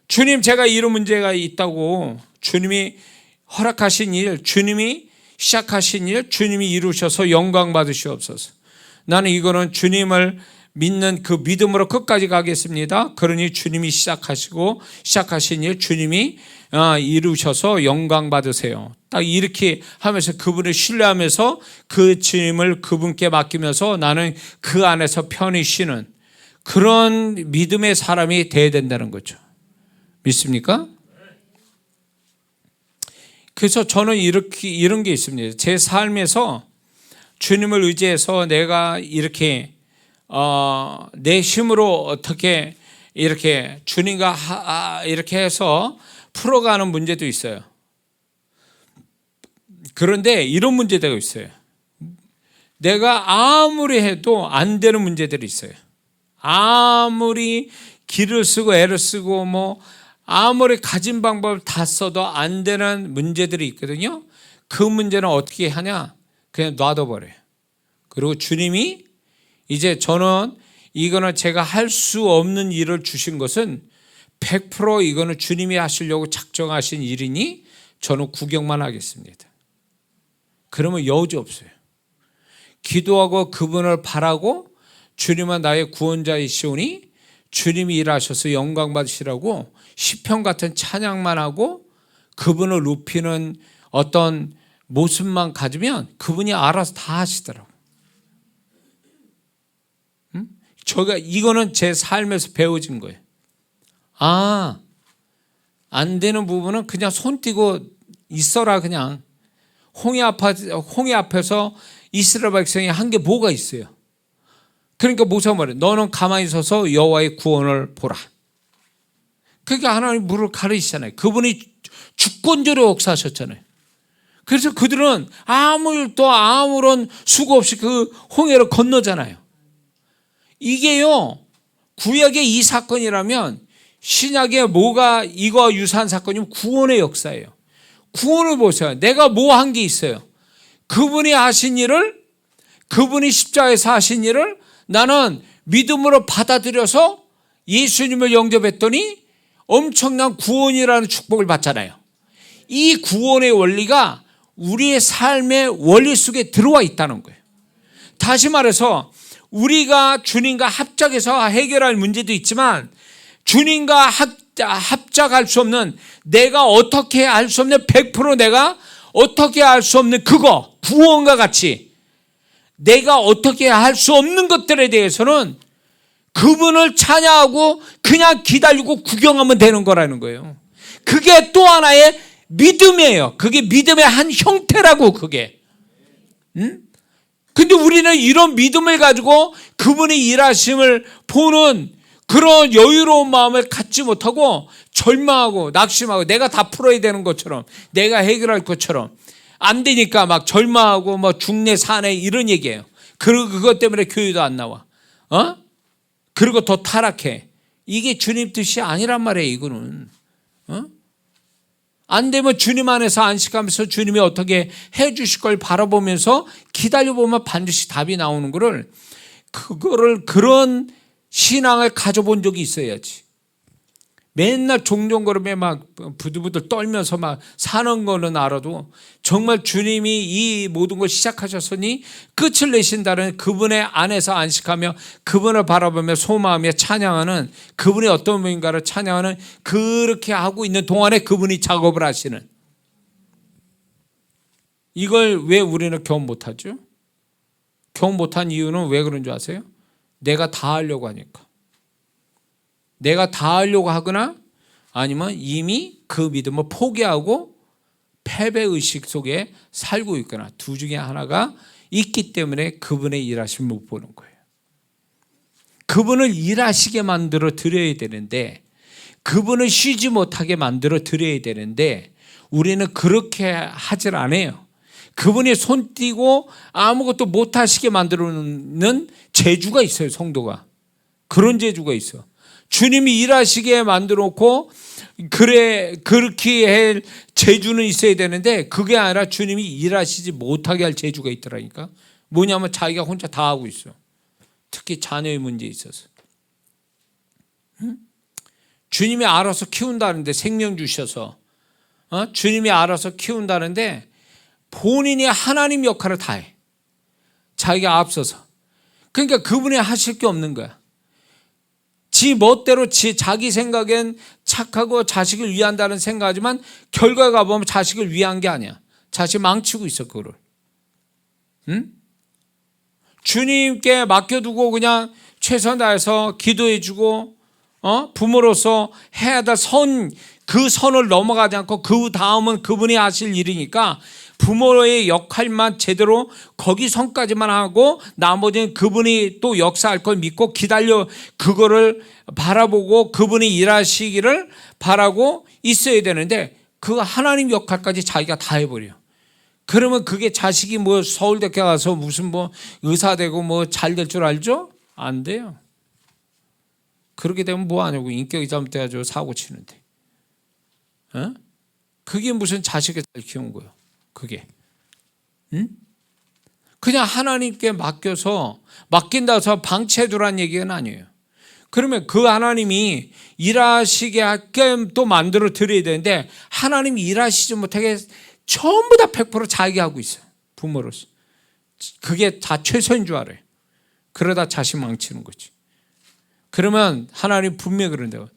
주님 제가 이런 문제가 있다고, 주님이 허락하신 일, 주님이 시작하신 일, 주님이 이루셔서 영광 받으시옵소서. 나는 이거는 주님을 믿는 그 믿음으로 끝까지 가겠습니다. 그러니 주님이 시작하신 일 주님이 이루셔서 영광 받으세요. 딱 이렇게 하면서 그분을 신뢰하면서 그 주님을 그분께 맡기면서 나는 그 안에서 편히 쉬는 그런 믿음의 사람이 돼야 된다는 거죠. 믿습니까? 그래서 저는 이런 게 있습니다. 제 삶에서 주님을 의지해서 내가 이렇게 내 힘으로 어떻게 이렇게 주님과 이렇게 해서 풀어가는 문제도 있어요. 그런데 이런 문제가 있어요. 내가 아무리 해도 안 되는 문제들이 있어요. 아무리 기를 쓰고 애를 쓰고 아무리 가진 방법을 다 써도 안 되는 문제들이 있거든요. 그 문제는 어떻게 하냐? 그냥 놔둬버려요. 그리고 주님이 이제 저는 이거는 제가 할 수 없는 일을 주신 것은 100% 이거는 주님이 하시려고 작정하신 일이니 저는 구경만 하겠습니다. 그러면 여지 없어요. 기도하고 그분을 바라고 주님은 나의 구원자이시오니 주님이 일하셔서 영광 받으시라고 시편 같은 찬양만 하고 그분을 높이는 어떤 모습만 가지면 그분이 알아서 다 하시더라고요. 이거는 제 삶에서 배워진 거예요. 안 되는 부분은 그냥 손 띄고 있어라. 그냥 홍해 앞에서 이스라엘 백성이 한 게 뭐가 있어요. 그러니까 모세가 말해, 너는 가만히 서서 여호와의 구원을 보라. 그러니까 하나님 물을 가르치잖아요. 그분이 주권적으로 역사하셨잖아요. 그래서 그들은 아무런 수고 없이 그 홍해를 건너잖아요. 이게요, 구약의 이 사건이라면 신약의 뭐가 이거와 유사한 사건이면 구원의 역사예요. 구원을 보세요. 내가 뭐 한 게 있어요? 그분이 하신 일을, 그분이 십자가에서 하신 일을 나는 믿음으로 받아들여서 예수님을 영접했더니 엄청난 구원이라는 축복을 받잖아요. 이 구원의 원리가 우리의 삶의 원리 속에 들어와 있다는 거예요. 다시 말해서 우리가 주님과 합작해서 해결할 문제도 있지만 주님과 합작할 수 없는, 내가 어떻게 할 수 없는 100% 내가 어떻게 할 수 없는 그거, 구원과 같이 내가 어떻게 할 수 없는 것들에 대해서는 그분을 찬양하고 그냥 기다리고 구경하면 되는 거라는 거예요. 그게 또 하나의 믿음이에요. 그게 믿음의 한 형태라고, 그게. 근데 우리는 이런 믿음을 가지고 그분의 일하심을 보는 그런 여유로운 마음을 갖지 못하고 절망하고 낙심하고 내가 다 풀어야 되는 것처럼, 내가 해결할 것처럼 안 되니까 막 절망하고 뭐 중내 사내 이런 얘기예요. 그리고 그것 때문에 교회도 안 나와. 그리고 더 타락해. 이게 주님 뜻이 아니란 말이에요, 이거는. 안 되면 주님 안에서 안식하면서 주님이 어떻게 해 주실 걸 바라보면서 기다려보면 반드시 답이 나오는 거를, 그런 신앙을 가져본 적이 있어야지. 맨날 종종거림에 막 부들부들 떨면서 막 사는 거는 알아도 정말 주님이 이 모든 걸 시작하셨으니 끝을 내신다는 그분의 안에서 안식하며 그분을 바라보며 소마하며 찬양하는, 그분이 어떤 분인가를 찬양하는, 그렇게 하고 있는 동안에 그분이 작업을 하시는, 이걸 왜 우리는 경험 못하죠? 경험 못한 이유는 왜 그런 줄 아세요? 내가 다 하려고 하니까. 내가 다 하려고 하거나 아니면 이미 그 믿음을 포기하고 패배의식 속에 살고 있거나, 두 중에 하나가 있기 때문에 그분의 일하심을 못 보는 거예요. 그분을 일하시게 만들어 드려야 되는데, 그분을 쉬지 못하게 만들어 드려야 되는데 우리는 그렇게 하질 않아요. 그분이 손 띄고 아무것도 못하시게 만들어놓는 재주가 있어요, 성도가. 그런 재주가 있어. 주님이 일하시게 만들어놓고 그래, 그렇게 할 재주는 있어야 되는데 그게 아니라 주님이 일하시지 못하게 할 재주가 있더라니까. 뭐냐면 자기가 혼자 다 하고 있어. 특히 자녀의 문제에 있어서. 주님이 알아서 키운다는데, 생명 주셔서 주님이 알아서 키운다는데 본인이 하나님 역할을 다 해. 자기가 앞서서. 그러니까 그분이 하실 게 없는 거야. 지 멋대로 자기 생각엔 착하고 자식을 위한다는 생각하지만 결과가 보면 자식을 위한 게 아니야. 자식 망치고 있어, 그거를. 주님께 맡겨두고 그냥 최선 다해서 기도해주고 부모로서 해야 될 그 선을 넘어가지 않고 그 다음은 그분이 하실 일이니까 부모의 역할만 제대로 거기 선까지만 하고 나머지는 그분이 또 역사할 걸 믿고 기다려 그거를 바라보고 그분이 일하시기를 바라고 있어야 되는데 그 하나님 역할까지 자기가 다 해버려. 그러면 그게 자식이 뭐 서울대 가서 무슨 뭐 의사 되고 뭐 잘 될 줄 알죠? 안 돼요. 그렇게 되면 뭐 하냐고. 인격이 잘못돼가지고 사고 치는데. 그게 무슨 자식을 잘 키운 거예요. 그게. 그냥 하나님께 맡긴다고 해서 방치해두라는 얘기는 아니에요. 그러면 그 하나님이 일하시게 하게 또 만들어 드려야 되는데 하나님이 일하시지 못하게 전부 다 100% 자기가 하고 있어요. 부모로서. 그게 다 최선인 줄 알아요. 그러다 자식 망치는 거지. 그러면 하나님 분명히 그런다고.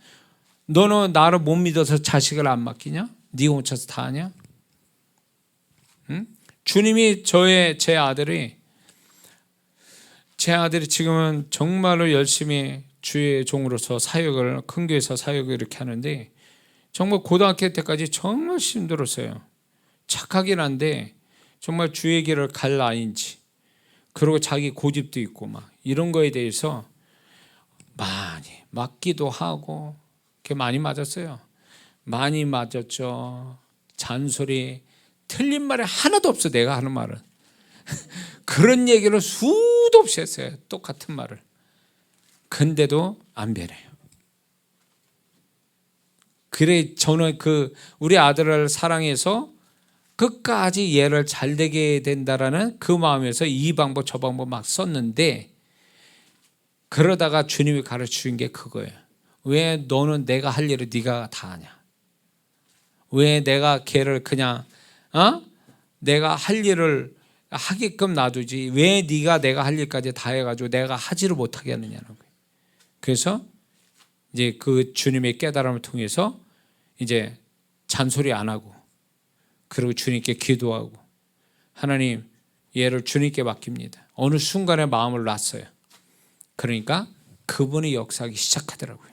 너는 나를 못 믿어서 자식을 안 맡기냐? 네 혼자서 다 하냐? 주님이 제 아들이 지금은 정말로 열심히 주의 종으로서 사역을, 큰 교회에서 사역을 이렇게 하는데 정말 고등학교 때까지 정말 힘들었어요. 착하긴 한데 정말 주의 길을 갈 나이인지, 그리고 자기 고집도 있고 막 이런 거에 대해서 많이 맞기도 하고 그렇게 많이 맞았어요. 많이 맞았죠. 잔소리, 틀린 말이 하나도 없어. 내가 하는 말은 그런 얘기를 수도 없이 했어요. 똑같은 말을. 근데도 안 변해요. 그래 저는 우리 아들을 사랑해서 끝까지 얘를 잘 되게 된다라는 그 마음에서 이 방법 저 방법 막 썼는데, 그러다가 주님이 가르치는 게 그거예요. 왜 너는 내가 할 일을 네가 다 하냐? 왜 내가 걔를 그냥 내가 할 일을 하게끔 놔두지 왜 네가 내가 할 일까지 다 해가지고 내가 하지를 못하게 하느냐는 거예요. 그래서 이제 그 주님의 깨달음을 통해서 이제 잔소리 안 하고, 그리고 주님께 기도하고, 하나님 얘를 주님께 맡깁니다. 어느 순간에 마음을 놨어요. 그러니까 그분이 역사하기 시작하더라고요.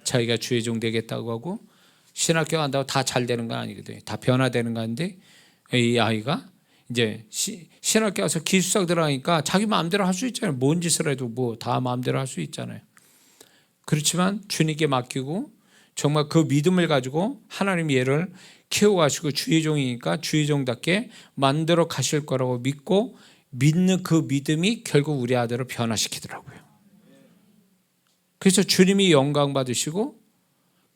자기가 주의 종 되겠다고 하고 신학교 간다고 다 잘 되는 건 아니거든요. 다 변화되는 거 아닌데, 이 아이가 이제 신학교 가서 기숙사 들어가니까 자기 마음대로 할 수 있잖아요. 뭔 짓을 해도 뭐 다 마음대로 할 수 있잖아요. 그렇지만 주님께 맡기고 정말 그 믿음을 가지고 하나님 얘를 키워가시고 주의 종이니까 주의 종답게 만들어 가실 거라고 믿고, 믿는 그 믿음이 결국 우리 아들을 변화시키더라고요. 그래서 주님이 영광 받으시고,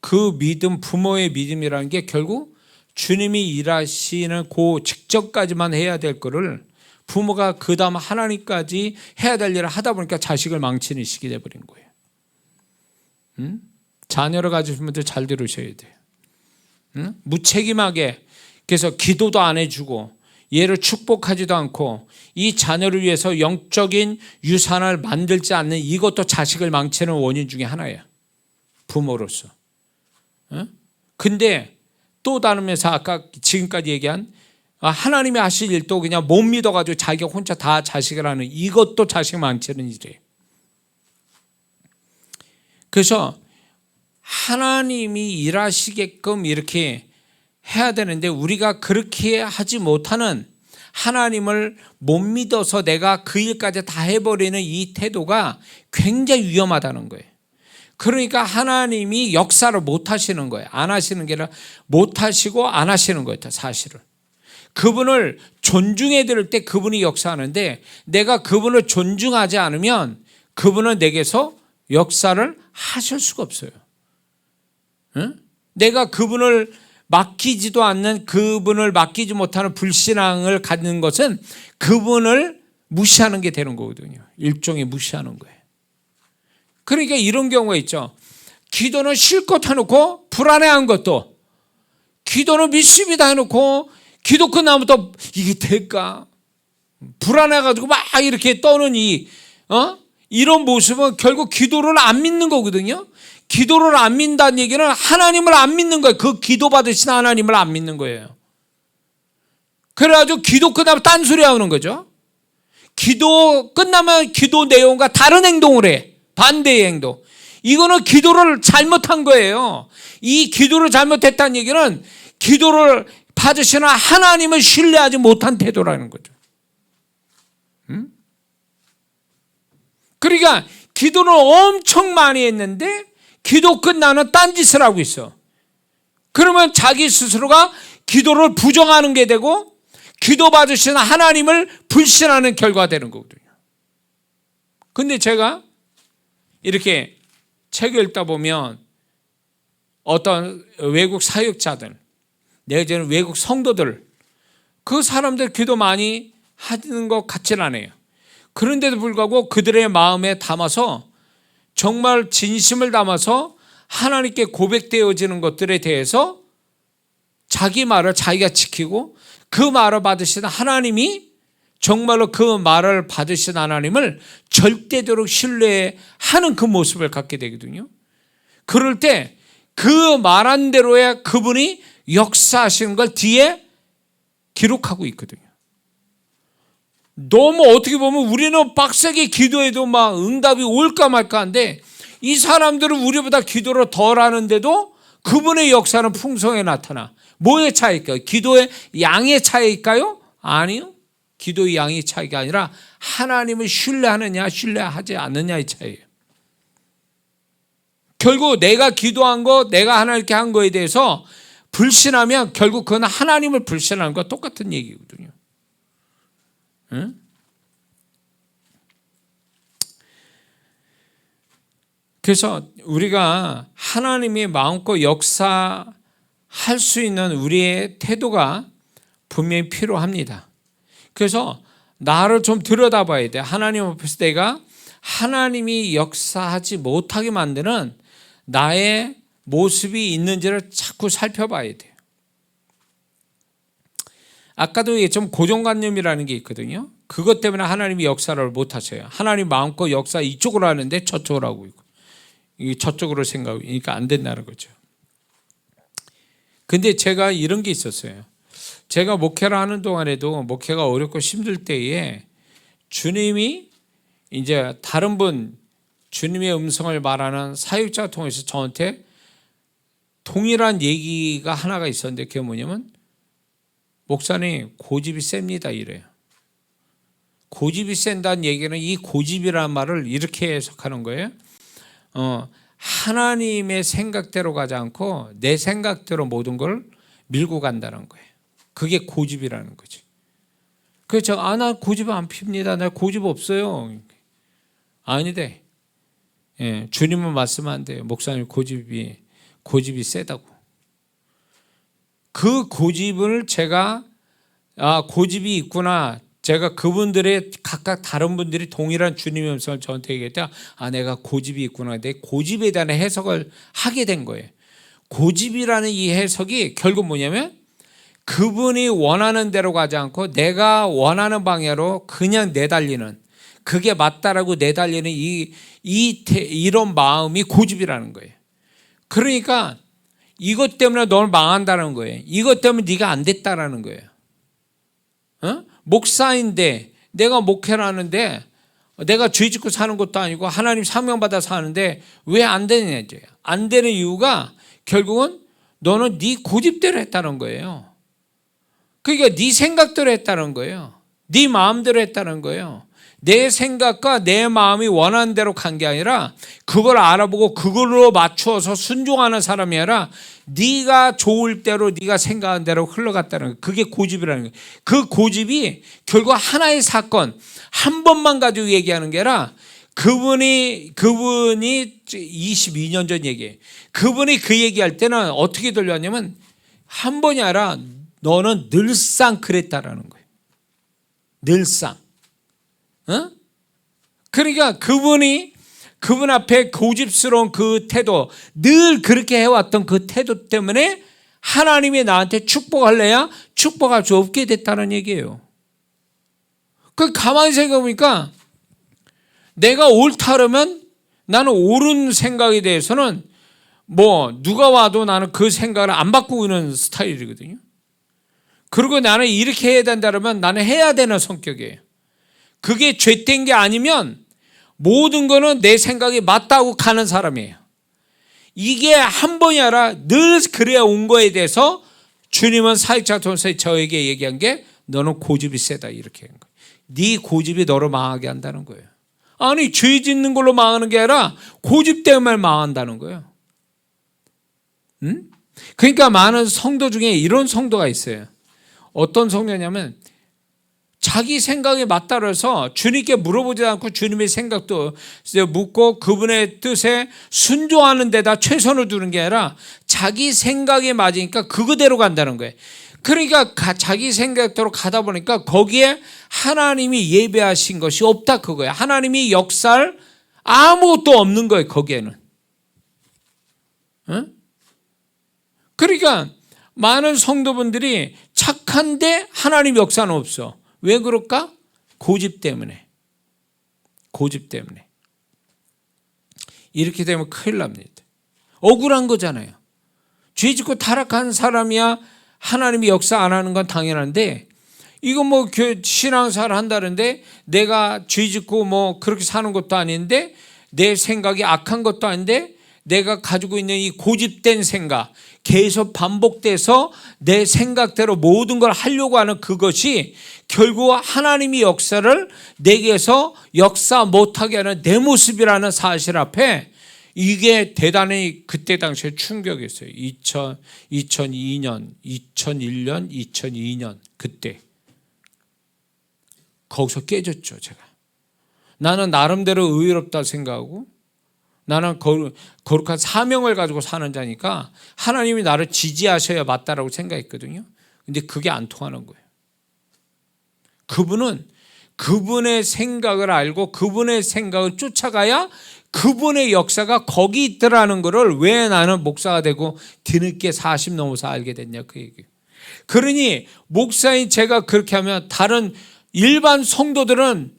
그 믿음, 부모의 믿음이라는 게 결국 주님이 일하시는 그 직전까지만 해야 될 거를 부모가 그 다음 하나님까지 해야 될 일을 하다 보니까 자식을 망치는 시기 돼버린 거예요. 자녀를 가지신 분들 잘 들으셔야 돼요. 무책임하게, 그래서 기도도 안 해주고 얘를 축복하지도 않고 이 자녀를 위해서 영적인 유산을 만들지 않는, 이것도 자식을 망치는 원인 중에 하나예요. 부모로서. 근데 또 다른 면에서 아까 지금까지 얘기한 하나님이 하실 일도 그냥 못 믿어가지고 자기가 혼자 다 자식을 하는, 이것도 자식 망치는 일이에요. 그래서 하나님이 일하시게끔 이렇게 해야 되는데, 우리가 그렇게 하지 못하는, 하나님을 못 믿어서 내가 그 일까지 다 해버리는 이 태도가 굉장히 위험하다는 거예요. 그러니까 하나님이 역사를 못 하시는 거예요. 안 하시는 게 아니라 못 하시고 안 하시는 거예요, 사실은. 그분을 존중해 드릴 때 그분이 역사하는데, 내가 그분을 존중하지 않으면 그분은 내게서 역사를 하실 수가 없어요. 내가 그분을 맡기지도 않는, 그분을 맡기지 못하는 불신앙을 갖는 것은 그분을 무시하는 게 되는 거거든요. 일종의 무시하는 거예요. 그러니까 이런 경우가 있죠. 기도는 실컷 해놓고 불안해한 것도, 기도는 믿습니다 해놓고 기도 끝나면 또 이게 될까 불안해가지고 막 이렇게 떠는 이런 모습은 결국 기도를 안 믿는 거거든요. 기도를 안 믿는다는 얘기는 하나님을 안 믿는 거예요. 그 기도 받으신 하나님을 안 믿는 거예요. 그래가지고 기도 끝나면 딴소리 하는 거죠. 기도 끝나면 기도 내용과 다른 행동을 해. 반대의 행동. 이거는 기도를 잘못한 거예요. 이 기도를 잘못했다는 얘기는 기도를 받으시는 하나님을 신뢰하지 못한 태도라는 거죠. 그러니까 기도를 엄청 많이 했는데 기도 끝나는 딴짓을 하고 있어. 그러면 자기 스스로가 기도를 부정하는 게 되고 기도 받으시는 하나님을 불신하는 결과가 되는 거거든요. 근데 제가 이렇게 책을 읽다 보면 어떤 외국 사역자들, 내지는 외국 성도들, 그 사람들 기도 많이 하는 것 같지는 않아요. 그런데도 불구하고 그들의 마음에 담아서 정말 진심을 담아서 하나님께 고백되어지는 것들에 대해서 자기 말을 자기가 지키고 그 말을 받으시는 하나님이 정말로 그 말을 받으신 하나님을 절대적으로 신뢰하는 그 모습을 갖게 되거든요. 그럴 때 그 말한 대로의 그분이 역사하시는 걸 뒤에 기록하고 있거든요. 너무 어떻게 보면 우리는 빡세게 기도해도 막 응답이 올까 말까 한데, 이 사람들은 우리보다 기도를 덜 하는데도 그분의 역사는 풍성하게 나타나. 뭐의 차이일까요? 기도의 양의 차이일까요? 아니요. 기도의 양의 차이가 아니라 하나님을 신뢰하느냐 신뢰하지 않느냐의 차이예요. 결국 내가 기도한 거, 내가 하나님께 한 거에 대해서 불신하면 결국 그건 하나님을 불신하는 것과 똑같은 얘기거든요. 응? 그래서 우리가 하나님이 마음껏 역사할 수 있는 우리의 태도가 분명히 필요합니다. 그래서 나를 좀 들여다봐야 돼. 하나님 앞에서 내가 하나님이 역사하지 못하게 만드는 나의 모습이 있는지를 자꾸 살펴봐야 돼요. 아까도 좀 고정관념이라는 게 있거든요. 그것 때문에 하나님이 역사를 못하셔요. 하나님 마음껏 역사 이쪽으로 하는데 저쪽으로 하고 있고, 저쪽으로 생각하니까 안 된다는 거죠. 근데 제가 이런 게 있었어요. 제가 목회를 하는 동안에도 목회가 어렵고 힘들 때에 주님이 이제 다른 분, 주님의 음성을 말하는 사역자 통해서 저한테 동일한 얘기가 하나가 있었는데 그게 뭐냐면, 목사님 고집이 셉니다 이래요. 고집이 센다는 얘기는 이 고집이라는 말을 이렇게 해석하는 거예요. 하나님의 생각대로 가지 않고 내 생각대로 모든 걸 밀고 간다는 거예요. 그게 고집이라는 거지. 그래서 나 고집 안 핍니다. 나 고집 없어요. 아니래. 예, 주님은 말씀하면 안 돼요. 목사님 고집이 세다고. 그 고집을 제가 고집이 있구나. 제가 그분들의 각각 다른 분들이 동일한 주님의 음성을 저한테 얘기했다. 내가 고집이 있구나. 내 고집에 대한 해석을 하게 된 거예요. 고집이라는 이 해석이 결국 뭐냐면, 그분이 원하는 대로 가지 않고 내가 원하는 방향으로 그냥 내달리는, 그게 맞다라고 내달리는 이런 마음이 고집이라는 거예요. 그러니까 이것 때문에 널 망한다는 거예요. 이것 때문에 네가 안 됐다라는 거예요. 목사인데 내가 목회를 하는데 내가 죄 짓고 사는 것도 아니고 하나님 사명받아 사는데 왜 안 되느냐. 안 되는 이유가 결국은 너는 네 고집대로 했다는 거예요. 그러니까 네 생각대로 했다는 거예요. 네 마음대로 했다는 거예요. 내 생각과 내 마음이 원하는 대로 간 게 아니라 그걸 알아보고 그걸로 맞추어서 순종하는 사람이 아니라 네가 좋을 대로 네가 생각한 대로 흘러갔다는 거예요. 그게 고집이라는 거예요. 그 고집이 결국 하나의 사건 한 번만 가지고 얘기하는 게 아니라 그분이 22년 전 얘기예요. 그분이 그 얘기할 때는 어떻게 들렸냐면 한 번이 아니라 너는 늘상 그랬다라는 거예요. 늘상. 그러니까 그분 앞에 고집스러운 그 태도, 늘 그렇게 해왔던 그 태도 때문에 하나님이 나한테 축복할래야 축복할 수 없게 됐다는 얘기예요. 그 가만히 생각해보니까 내가 옳다 그러면 나는 옳은 생각에 대해서는 누가 와도 나는 그 생각을 안 바꾸고 있는 스타일이거든요. 그리고 나는 이렇게 해야 된다 그러면 나는 해야 되는 성격이에요. 그게 죄된 게 아니면 모든 거는 내 생각이 맞다고 가는 사람이에요. 이게 한 번이 아니라 늘 그래야 온 거에 대해서 주님은 사역자 통해서 저에게 얘기한 게 너는 고집이 세다 이렇게 한 거예요. 네 고집이 너를 망하게 한다는 거예요. 아니 죄 짓는 걸로 망하는 게 아니라 고집 때문에 망한다는 거예요. 그러니까 많은 성도 중에 이런 성도가 있어요. 어떤 성도냐면 자기 생각에 맞따라서 주님께 물어보지 않고 주님의 생각도 묻고 그분의 뜻에 순종하는 데다 최선을 두는 게 아니라 자기 생각에 맞으니까 그거대로 간다는 거예요. 그러니까 자기 생각대로 가다 보니까 거기에 하나님이 예배하신 것이 없다 그거예요. 하나님이 역사를 아무것도 없는 거예요. 거기에는. 그러니까 많은 성도분들이 착한데 하나님 역사는 없어. 왜 그럴까? 고집 때문에. 고집 때문에. 이렇게 되면 큰일 납니다. 억울한 거잖아요. 죄 짓고 타락한 사람이야 하나님이 역사 안 하는 건 당연한데, 이거 신앙생활 한다는데 내가 죄 짓고 그렇게 사는 것도 아닌데 내 생각이 악한 것도 아닌데 내가 가지고 있는 이 고집된 생각 계속 반복돼서 내 생각대로 모든 걸 하려고 하는 그것이 결국 하나님이 역사를 내게서 역사 못하게 하는 내 모습이라는 사실 앞에 이게 대단히 그때 당시에 충격이었어요. 2002년, 2001년, 2002년 그때 거기서 깨졌죠. 제가 나는 나름대로 의롭다 생각하고 나는 거룩한 사명을 가지고 사는 자니까 하나님이 나를 지지하셔야 맞다라고 생각했거든요. 근데 그게 안 통하는 거예요. 그분은 그분의 생각을 알고 그분의 생각을 쫓아가야 그분의 역사가 거기 있더라는 것을 왜 나는 목사가 되고 뒤늦게 40 넘어서 알게 됐냐 그 얘기예요. 그러니 목사인 제가 그렇게 하면 다른 일반 성도들은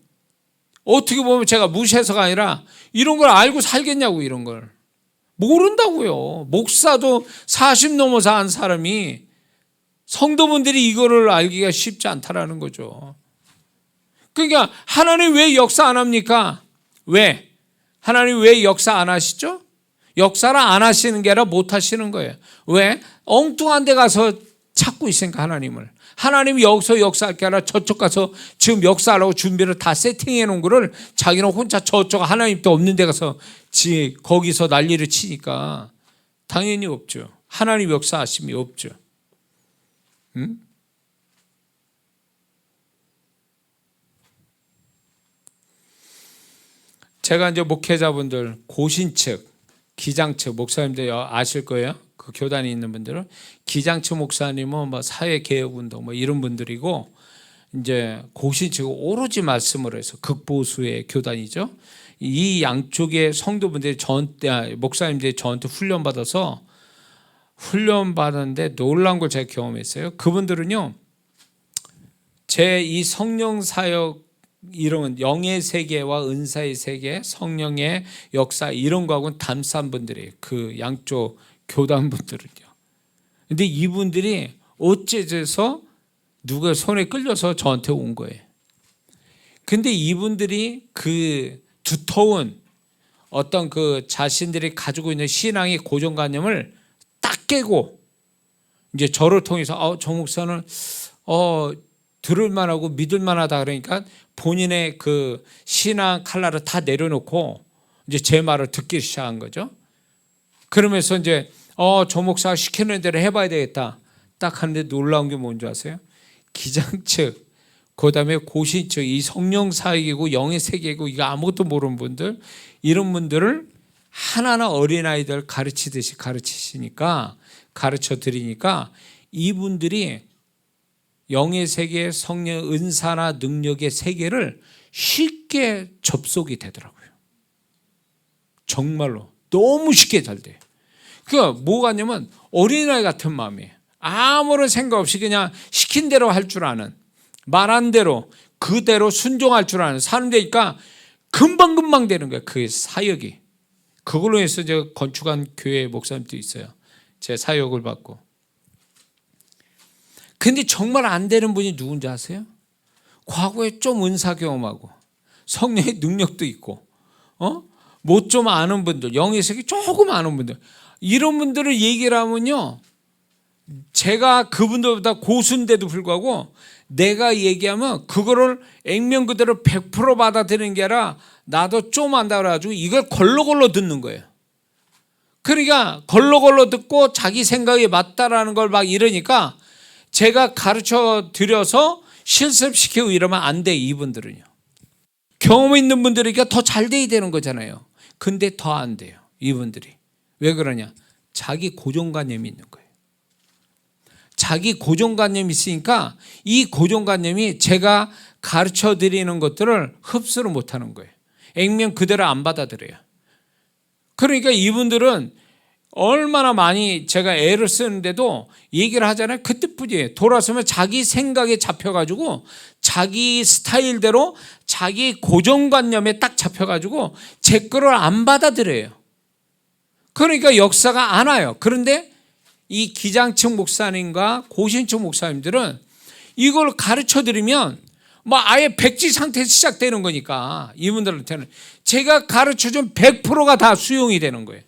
어떻게 보면 제가 무시해서가 아니라 이런 걸 알고 살겠냐고. 이런 걸 모른다고요. 목사도 40 넘어서 한 사람이 성도분들이 이거를 알기가 쉽지 않다라는 거죠. 그러니까 하나님 왜 역사 안 합니까? 왜? 하나님 왜 역사 안 하시죠? 역사를 안 하시는 게 아니라 못 하시는 거예요. 왜? 엉뚱한 데 가서 찾고 있으니까 하나님을. 하나님이 여기서 역사할 게 아니라 저쪽 가서 지금 역사하려고 준비를 다 세팅해 놓은 거를 자기는 혼자 저쪽 하나님도 없는 데 가서 거기서 난리를 치니까 당연히 없죠. 하나님 역사하심이 없죠. 응? 제가 이제 목회자분들 고신측, 기장측 목사님들 아실 거예요. 그 교단에 있는 분들은 기장측 목사님은 뭐 사회개혁운동 뭐 이런 분들이고 이제 고신측은 오로지 말씀을 해서 극보수의 교단이죠. 이 양쪽의 성도분들이 목사님들이 저한테 훈련받았는데 놀라운 걸 제가 경험했어요. 그분들은요, 제 이 성령 사역 이런 영의 세계와 은사의 세계, 성령의 역사 이런 거하고는 담산 분들이에요. 그 양쪽 교단 분들은요. 근데 이분들이 어째서 누가 손에 끌려서 저한테 온 거예요. 근데 이분들이 그 두터운 어떤 그 자신들이 가지고 있는 신앙의 고정관념을 딱 깨고 이제 저를 통해서 저 목사는 들을만하고 믿을만하다 그러니까 본인의 그 신앙 칼날을 다 내려놓고 이제 제 말을 듣기 시작한 거죠. 그러면서 이제 저 목사가 시키는 대로 해봐야 되겠다 딱 하는데 놀라운 게 뭔지 아세요? 기장측, 그 다음에 고신측, 이 성령 사역이고 영의 세계이고 이거 아무것도 모르는 분들, 이런 분들을 하나하나 어린아이들 가르치듯이 가르치시니까, 가르쳐 드리니까 이분들이 영의 세계, 성령 은사나 능력의 세계를 쉽게 접속이 되더라고요. 정말로 너무 쉽게 잘 돼요. 그러니까 뭐가 있냐면 어린아이 같은 마음이에요. 아무런 생각 없이 그냥 시킨 대로 할 줄 아는, 말한 대로 그대로 순종할 줄 아는 사람 되니까 금방금방 되는 거예요. 그 사역이. 그걸로 해서 제가 건축한 교회 목사님도 있어요. 제 사역을 받고. 근데 정말 안 되는 분이 누군지 아세요? 과거에 좀 은사 경험하고 성령의 능력도 있고 못 좀 아는 분들, 영의 세계 조금 아는 분들, 이런 분들을 얘기를 하면요, 제가 그분들보다 고수인데도 불구하고 내가 얘기하면 그거를 액면 그대로 100% 받아들이는 게 아니라 나도 좀 안다 그래가지고 이걸 걸러걸러 듣는 거예요. 그러니까 걸러걸러 듣고 자기 생각이 맞다라는 걸 막 이러니까 제가 가르쳐 드려서 실습시키고 이러면 안 돼. 이분들은요, 경험 있는 분들이니까 더 잘 돼야 되는 거잖아요. 근데 더 안 돼요. 이분들이. 왜 그러냐? 자기 고정관념이 있는 거예요. 자기 고정관념이 있으니까 이 고정관념이 제가 가르쳐 드리는 것들을 흡수를 못하는 거예요. 액면 그대로 안 받아들여요. 그러니까 이분들은 얼마나 많이 제가 애를 쓰는데도 얘기를 하잖아요. 그 뜻뿐이에요. 돌아서면 자기 생각에 잡혀가지고 자기 스타일대로 자기 고정관념에 딱 잡혀가지고 제 거를 안 받아들여요. 그러니까 역사가 안 와요. 그런데 이 기장층 목사님과 고신층 목사님들은 이걸 가르쳐 드리면 뭐 아예 백지 상태에서 시작되는 거니까 이분들한테는 제가 가르쳐 준 100%가 다 수용이 되는 거예요.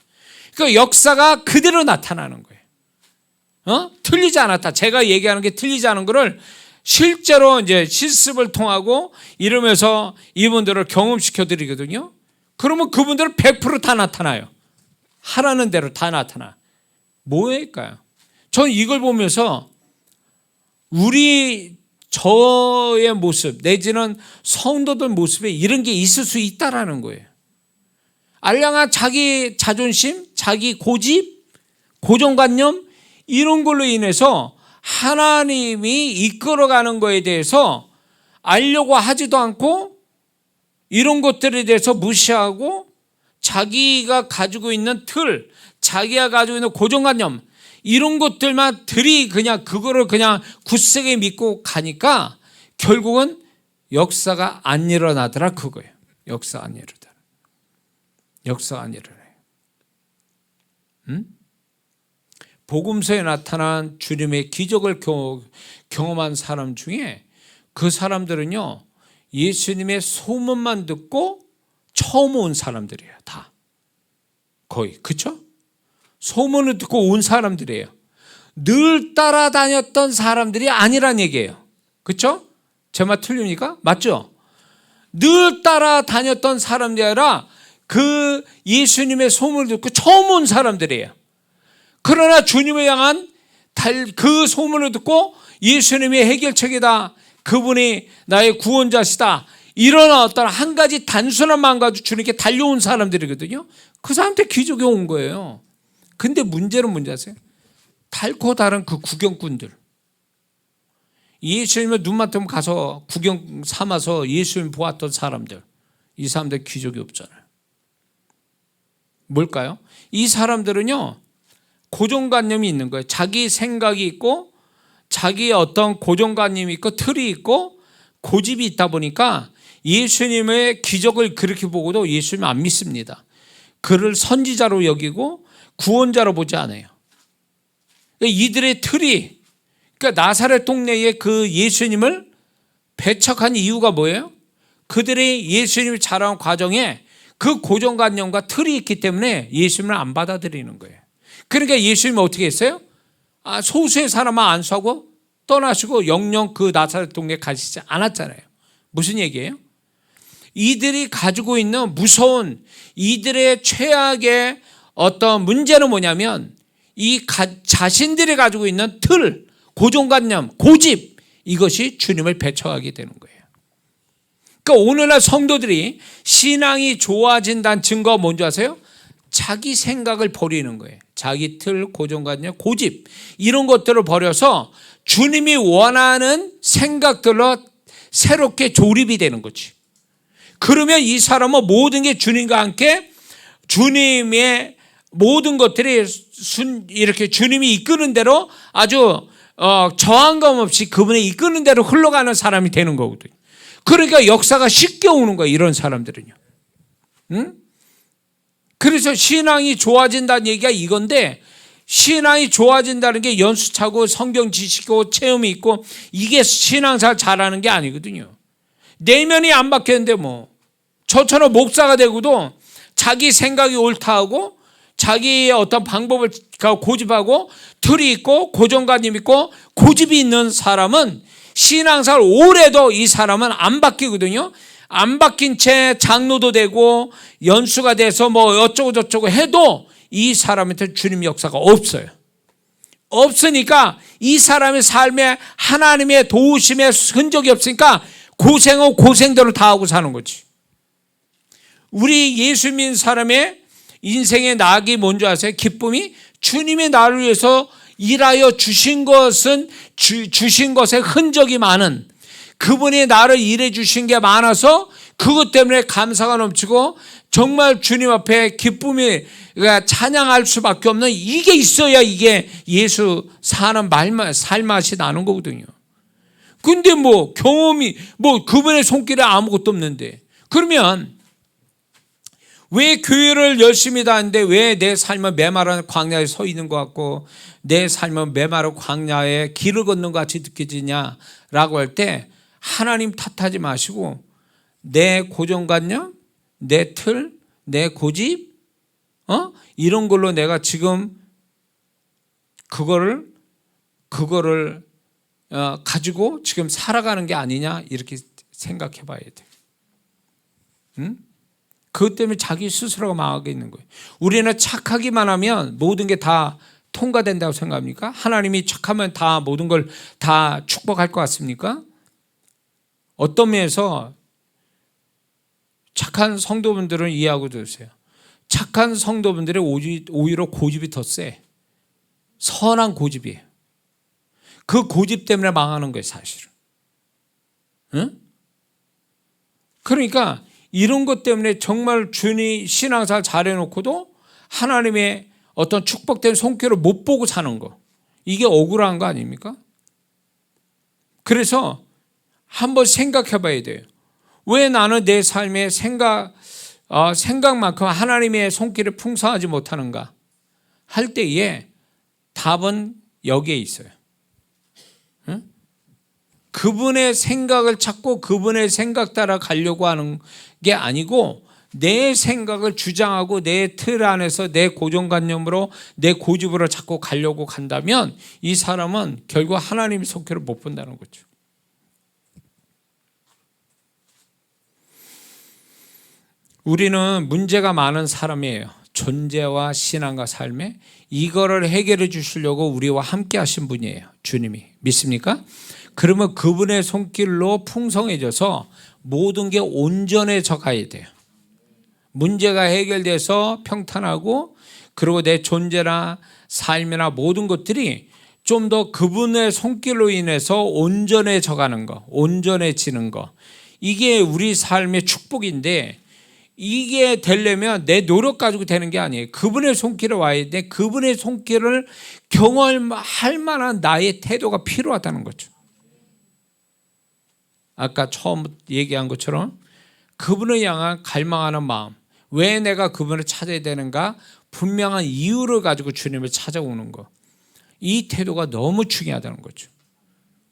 그 역사가 그대로 나타나는 거예요. 틀리지 않았다. 제가 얘기하는 게 틀리지 않은 거를 실제로 이제 실습을 통하고 이러면서 이분들을 경험시켜 드리거든요. 그러면 그분들은 100% 나타나요. 하라는 대로 다 나타나. 뭐일까요? 저는 이걸 보면서 저의 모습 내지는 성도들 모습에 이런 게 있을 수 있다라는 거예요. 알량한 자기 자존심, 자기 고집, 고정관념 이런 걸로 인해서 하나님이 이끌어가는 거에 대해서 알려고 하지도 않고 이런 것들에 대해서 무시하고 자기가 가지고 있는 틀, 자기가 가지고 있는 고정관념 이런 것들만 그냥 그거를 그냥 굳세게 믿고 가니까 결국은 역사가 안 일어나더라 그거예요. 역사가 안 일어나더라. 역사가 안 일어나요. 복음서에 나타난 주님의 기적을 경험한 사람 중에 그 사람들은요, 예수님의 소문만 듣고 처음 온 사람들이에요. 다 거의. 그렇죠? 소문을 듣고 온 사람들이에요. 늘 따라다녔던 사람들이 아니란 얘기예요. 그렇죠? 제 말 틀립니까? 맞죠? 늘 따라다녔던 사람들이 아니라 그 예수님의 소문을 듣고 처음 온 사람들이에요. 그러나 주님을 향한 그 소문을 듣고 예수님의 해결책이다, 그분이 나의 구원자시다, 이런 어떤 한 가지 단순한 마음 가지고 주님께 달려온 사람들이거든요. 그 사람한테 기적이 온 거예요. 근데 문제는 뭔지 아세요? 달고 다른 그 구경꾼들, 예수님을 눈만 뜨면 가서 구경 삼아서 예수님 보았던 사람들, 이 사람들 기적이 없잖아요. 뭘까요? 이 사람들은요, 고정관념이 있는 거예요. 자기 생각이 있고 자기의 어떤 고정관념이 있고 틀이 있고 고집이 있다 보니까 예수님의 기적을 그렇게 보고도 예수님 안 믿습니다. 그를 선지자로 여기고 구원자로 보지 않아요. 이들의 틀이, 그러니까 나사렛 동네에 그 예수님을 배척한 이유가 뭐예요? 그들의 예수님을 자라온 과정에 그 고정관념과 틀이 있기 때문에 예수님을 안 받아들이는 거예요. 그러니까 예수님은 어떻게 했어요? 소수의 사람만 안수하고 떠나시고 영영 그 나사렛 동네에 가시지 않았잖아요. 무슨 얘기예요? 이들이 가지고 있는 무서운 이들의 최악의 어떤 문제는 뭐냐면 자신들이 가지고 있는 틀, 고정관념, 고집, 이것이 주님을 배척하게 되는 거예요. 그러니까 오늘날 성도들이 신앙이 좋아진다는 증거가 뭔지 아세요? 자기 생각을 버리는 거예요. 자기 틀, 고정관념, 고집 이런 것들을 버려서 주님이 원하는 생각들로 새롭게 조립이 되는 거지. 그러면 이 사람은 모든 게 주님과 함께 주님의 모든 것들이 이렇게 주님이 이끄는 대로 아주 저항감 없이 그분의 이끄는 대로 흘러가는 사람이 되는 거거든요. 그러니까 역사가 쉽게 오는 거예요. 이런 사람들은요. 응? 그래서 신앙이 좋아진다는 얘기가 이건데, 신앙이 좋아진다는 게 연수차고 성경 지식이고 체험이 있고 이게 신앙생활 잘하는 게 아니거든요. 내면이 안 바뀌었는데 뭐 저처럼 목사가 되고도 자기 생각이 옳다하고 자기의 어떤 방법을 고집하고 틀이 있고 고정관념이 있고 고집이 있는 사람은 신앙생활 오래도 이 사람은 안 바뀌거든요. 안 바뀐 채 장로도 되고 연수가 돼서 뭐 어쩌고 저쩌고 해도 이 사람한테 주님 역사가 없어요. 없으니까 이 사람의 삶에 하나님의 도우심의 흔적이 없으니까 고생은 고생대로 다 하고 사는 거지. 우리 예수 믿는 사람의 인생의 낙이 뭔지 아세요? 기쁨이 주님의 나를 위해서 일하여 주신 것은 주신 것에 흔적이 많은, 그분이 나를 일해 주신 게 많아서 그것 때문에 감사가 넘치고 정말 주님 앞에 기쁨이 찬양할 수밖에 없는, 이게 있어야 이게 예수 사는 살맛이 나는 거거든요. 근데 뭐 경험이 그분의 손길에 아무것도 없는데, 그러면 왜 교회를 열심히 다니는데 왜 내 삶은 메마른 광야에 서 있는 것 같고 내 삶은 메마른 광야에 길을 걷는 것 같이 느껴지냐라고 할 때, 하나님 탓하지 마시고 내 고정관념, 내 틀, 내 고집, 이런 걸로 내가 지금 그거를 가지고 지금 살아가는 게 아니냐, 이렇게 생각해 봐야 돼. 응? 그것 때문에 자기 스스로가 망하게 있는 거예요. 우리는 착하기만 하면 모든 게 다 통과된다고 생각합니까? 하나님이 착하면 다 모든 걸 다 축복할 것 같습니까? 어떤 면에서 착한 성도분들은 이해하고 들으세요. 착한 성도분들의 오히려 고집이 더 세. 선한 고집이에요. 그 고집 때문에 망하는 거예요, 사실은. 응? 그러니까 이런 것 때문에 정말 주님 신앙생활 잘해놓고도 하나님의 어떤 축복된 손길을 못 보고 사는 거, 이게 억울한 거 아닙니까? 그래서 한번 생각해 봐야 돼요. 왜 나는 내 삶의 생각만큼 하나님의 손길을 풍성하지 못하는가 할 때에 답은 여기에 있어요. 응? 그분의 생각을 찾고 그분의 생각 따라 가려고 하는 게 아니고 내 생각을 주장하고 내 틀 안에서 내 고정관념으로 내 고집으로 자꾸 가려고 간다면 이 사람은 결국 하나님의 손길을 못 본다는 거죠. 우리는 문제가 많은 사람이에요. 존재와 신앙과 삶에 이거를 해결해 주시려고 우리와 함께 하신 분이에요. 주님이. 믿습니까? 그러면 그분의 손길로 풍성해져서 모든 게 온전해져 가야 돼요. 문제가 해결돼서 평탄하고 그리고 내 존재나 삶이나 모든 것들이 좀 더 그분의 손길로 인해서 온전해져 가는 거, 온전해지는 거, 이게 우리 삶의 축복인데 이게 되려면 내 노력 가지고 되는 게 아니에요. 그분의 손길에 와야 돼. 그분의 손길을 경험할 만한 나의 태도가 필요하다는 거죠. 아까 처음 얘기한 것처럼 그분을 향한 갈망하는 마음, 왜 내가 그분을 찾아야 되는가, 분명한 이유를 가지고 주님을 찾아오는 거, 이 태도가 너무 중요하다는 거죠.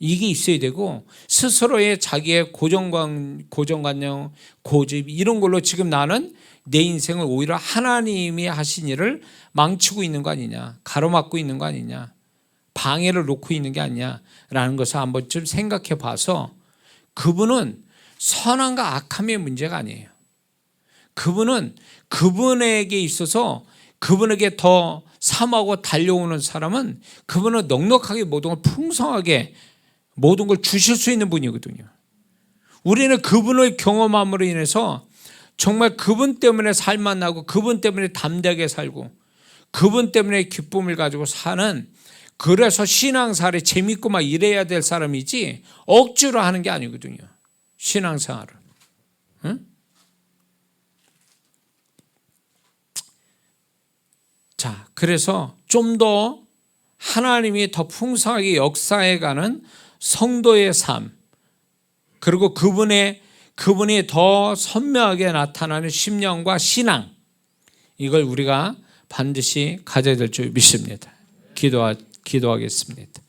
이게 있어야 되고 스스로의 자기의 고정관념, 고집 이런 걸로 지금 나는 내 인생을 오히려 하나님이 하신 일을 망치고 있는 거 아니냐, 가로막고 있는 거 아니냐, 방해를 놓고 있는 게 아니냐라는 것을 한번 좀 생각해 봐서 그분은 선함과 악함의 문제가 아니에요. 그분은 그분에게 있어서 그분에게 더 삼하고 달려오는 사람은 그분은 넉넉하게 모든 걸 풍성하게 모든 걸 주실 수 있는 분이거든요. 우리는 그분을 경험함으로 인해서 정말 그분 때문에 살만 나고 그분 때문에 담대하게 살고 그분 때문에 기쁨을 가지고 사는, 그래서 신앙생활에 재밌고 막 이래야 될 사람이지 억지로 하는 게 아니거든요. 신앙생활을. 응? 자, 그래서 좀 더 하나님이 더 풍성하게 역사해가는 성도의 삶, 그리고 그분이 더 선명하게 나타나는 심령과 신앙, 이걸 우리가 반드시 가져야 될 줄 믿습니다. 기도하겠습니다.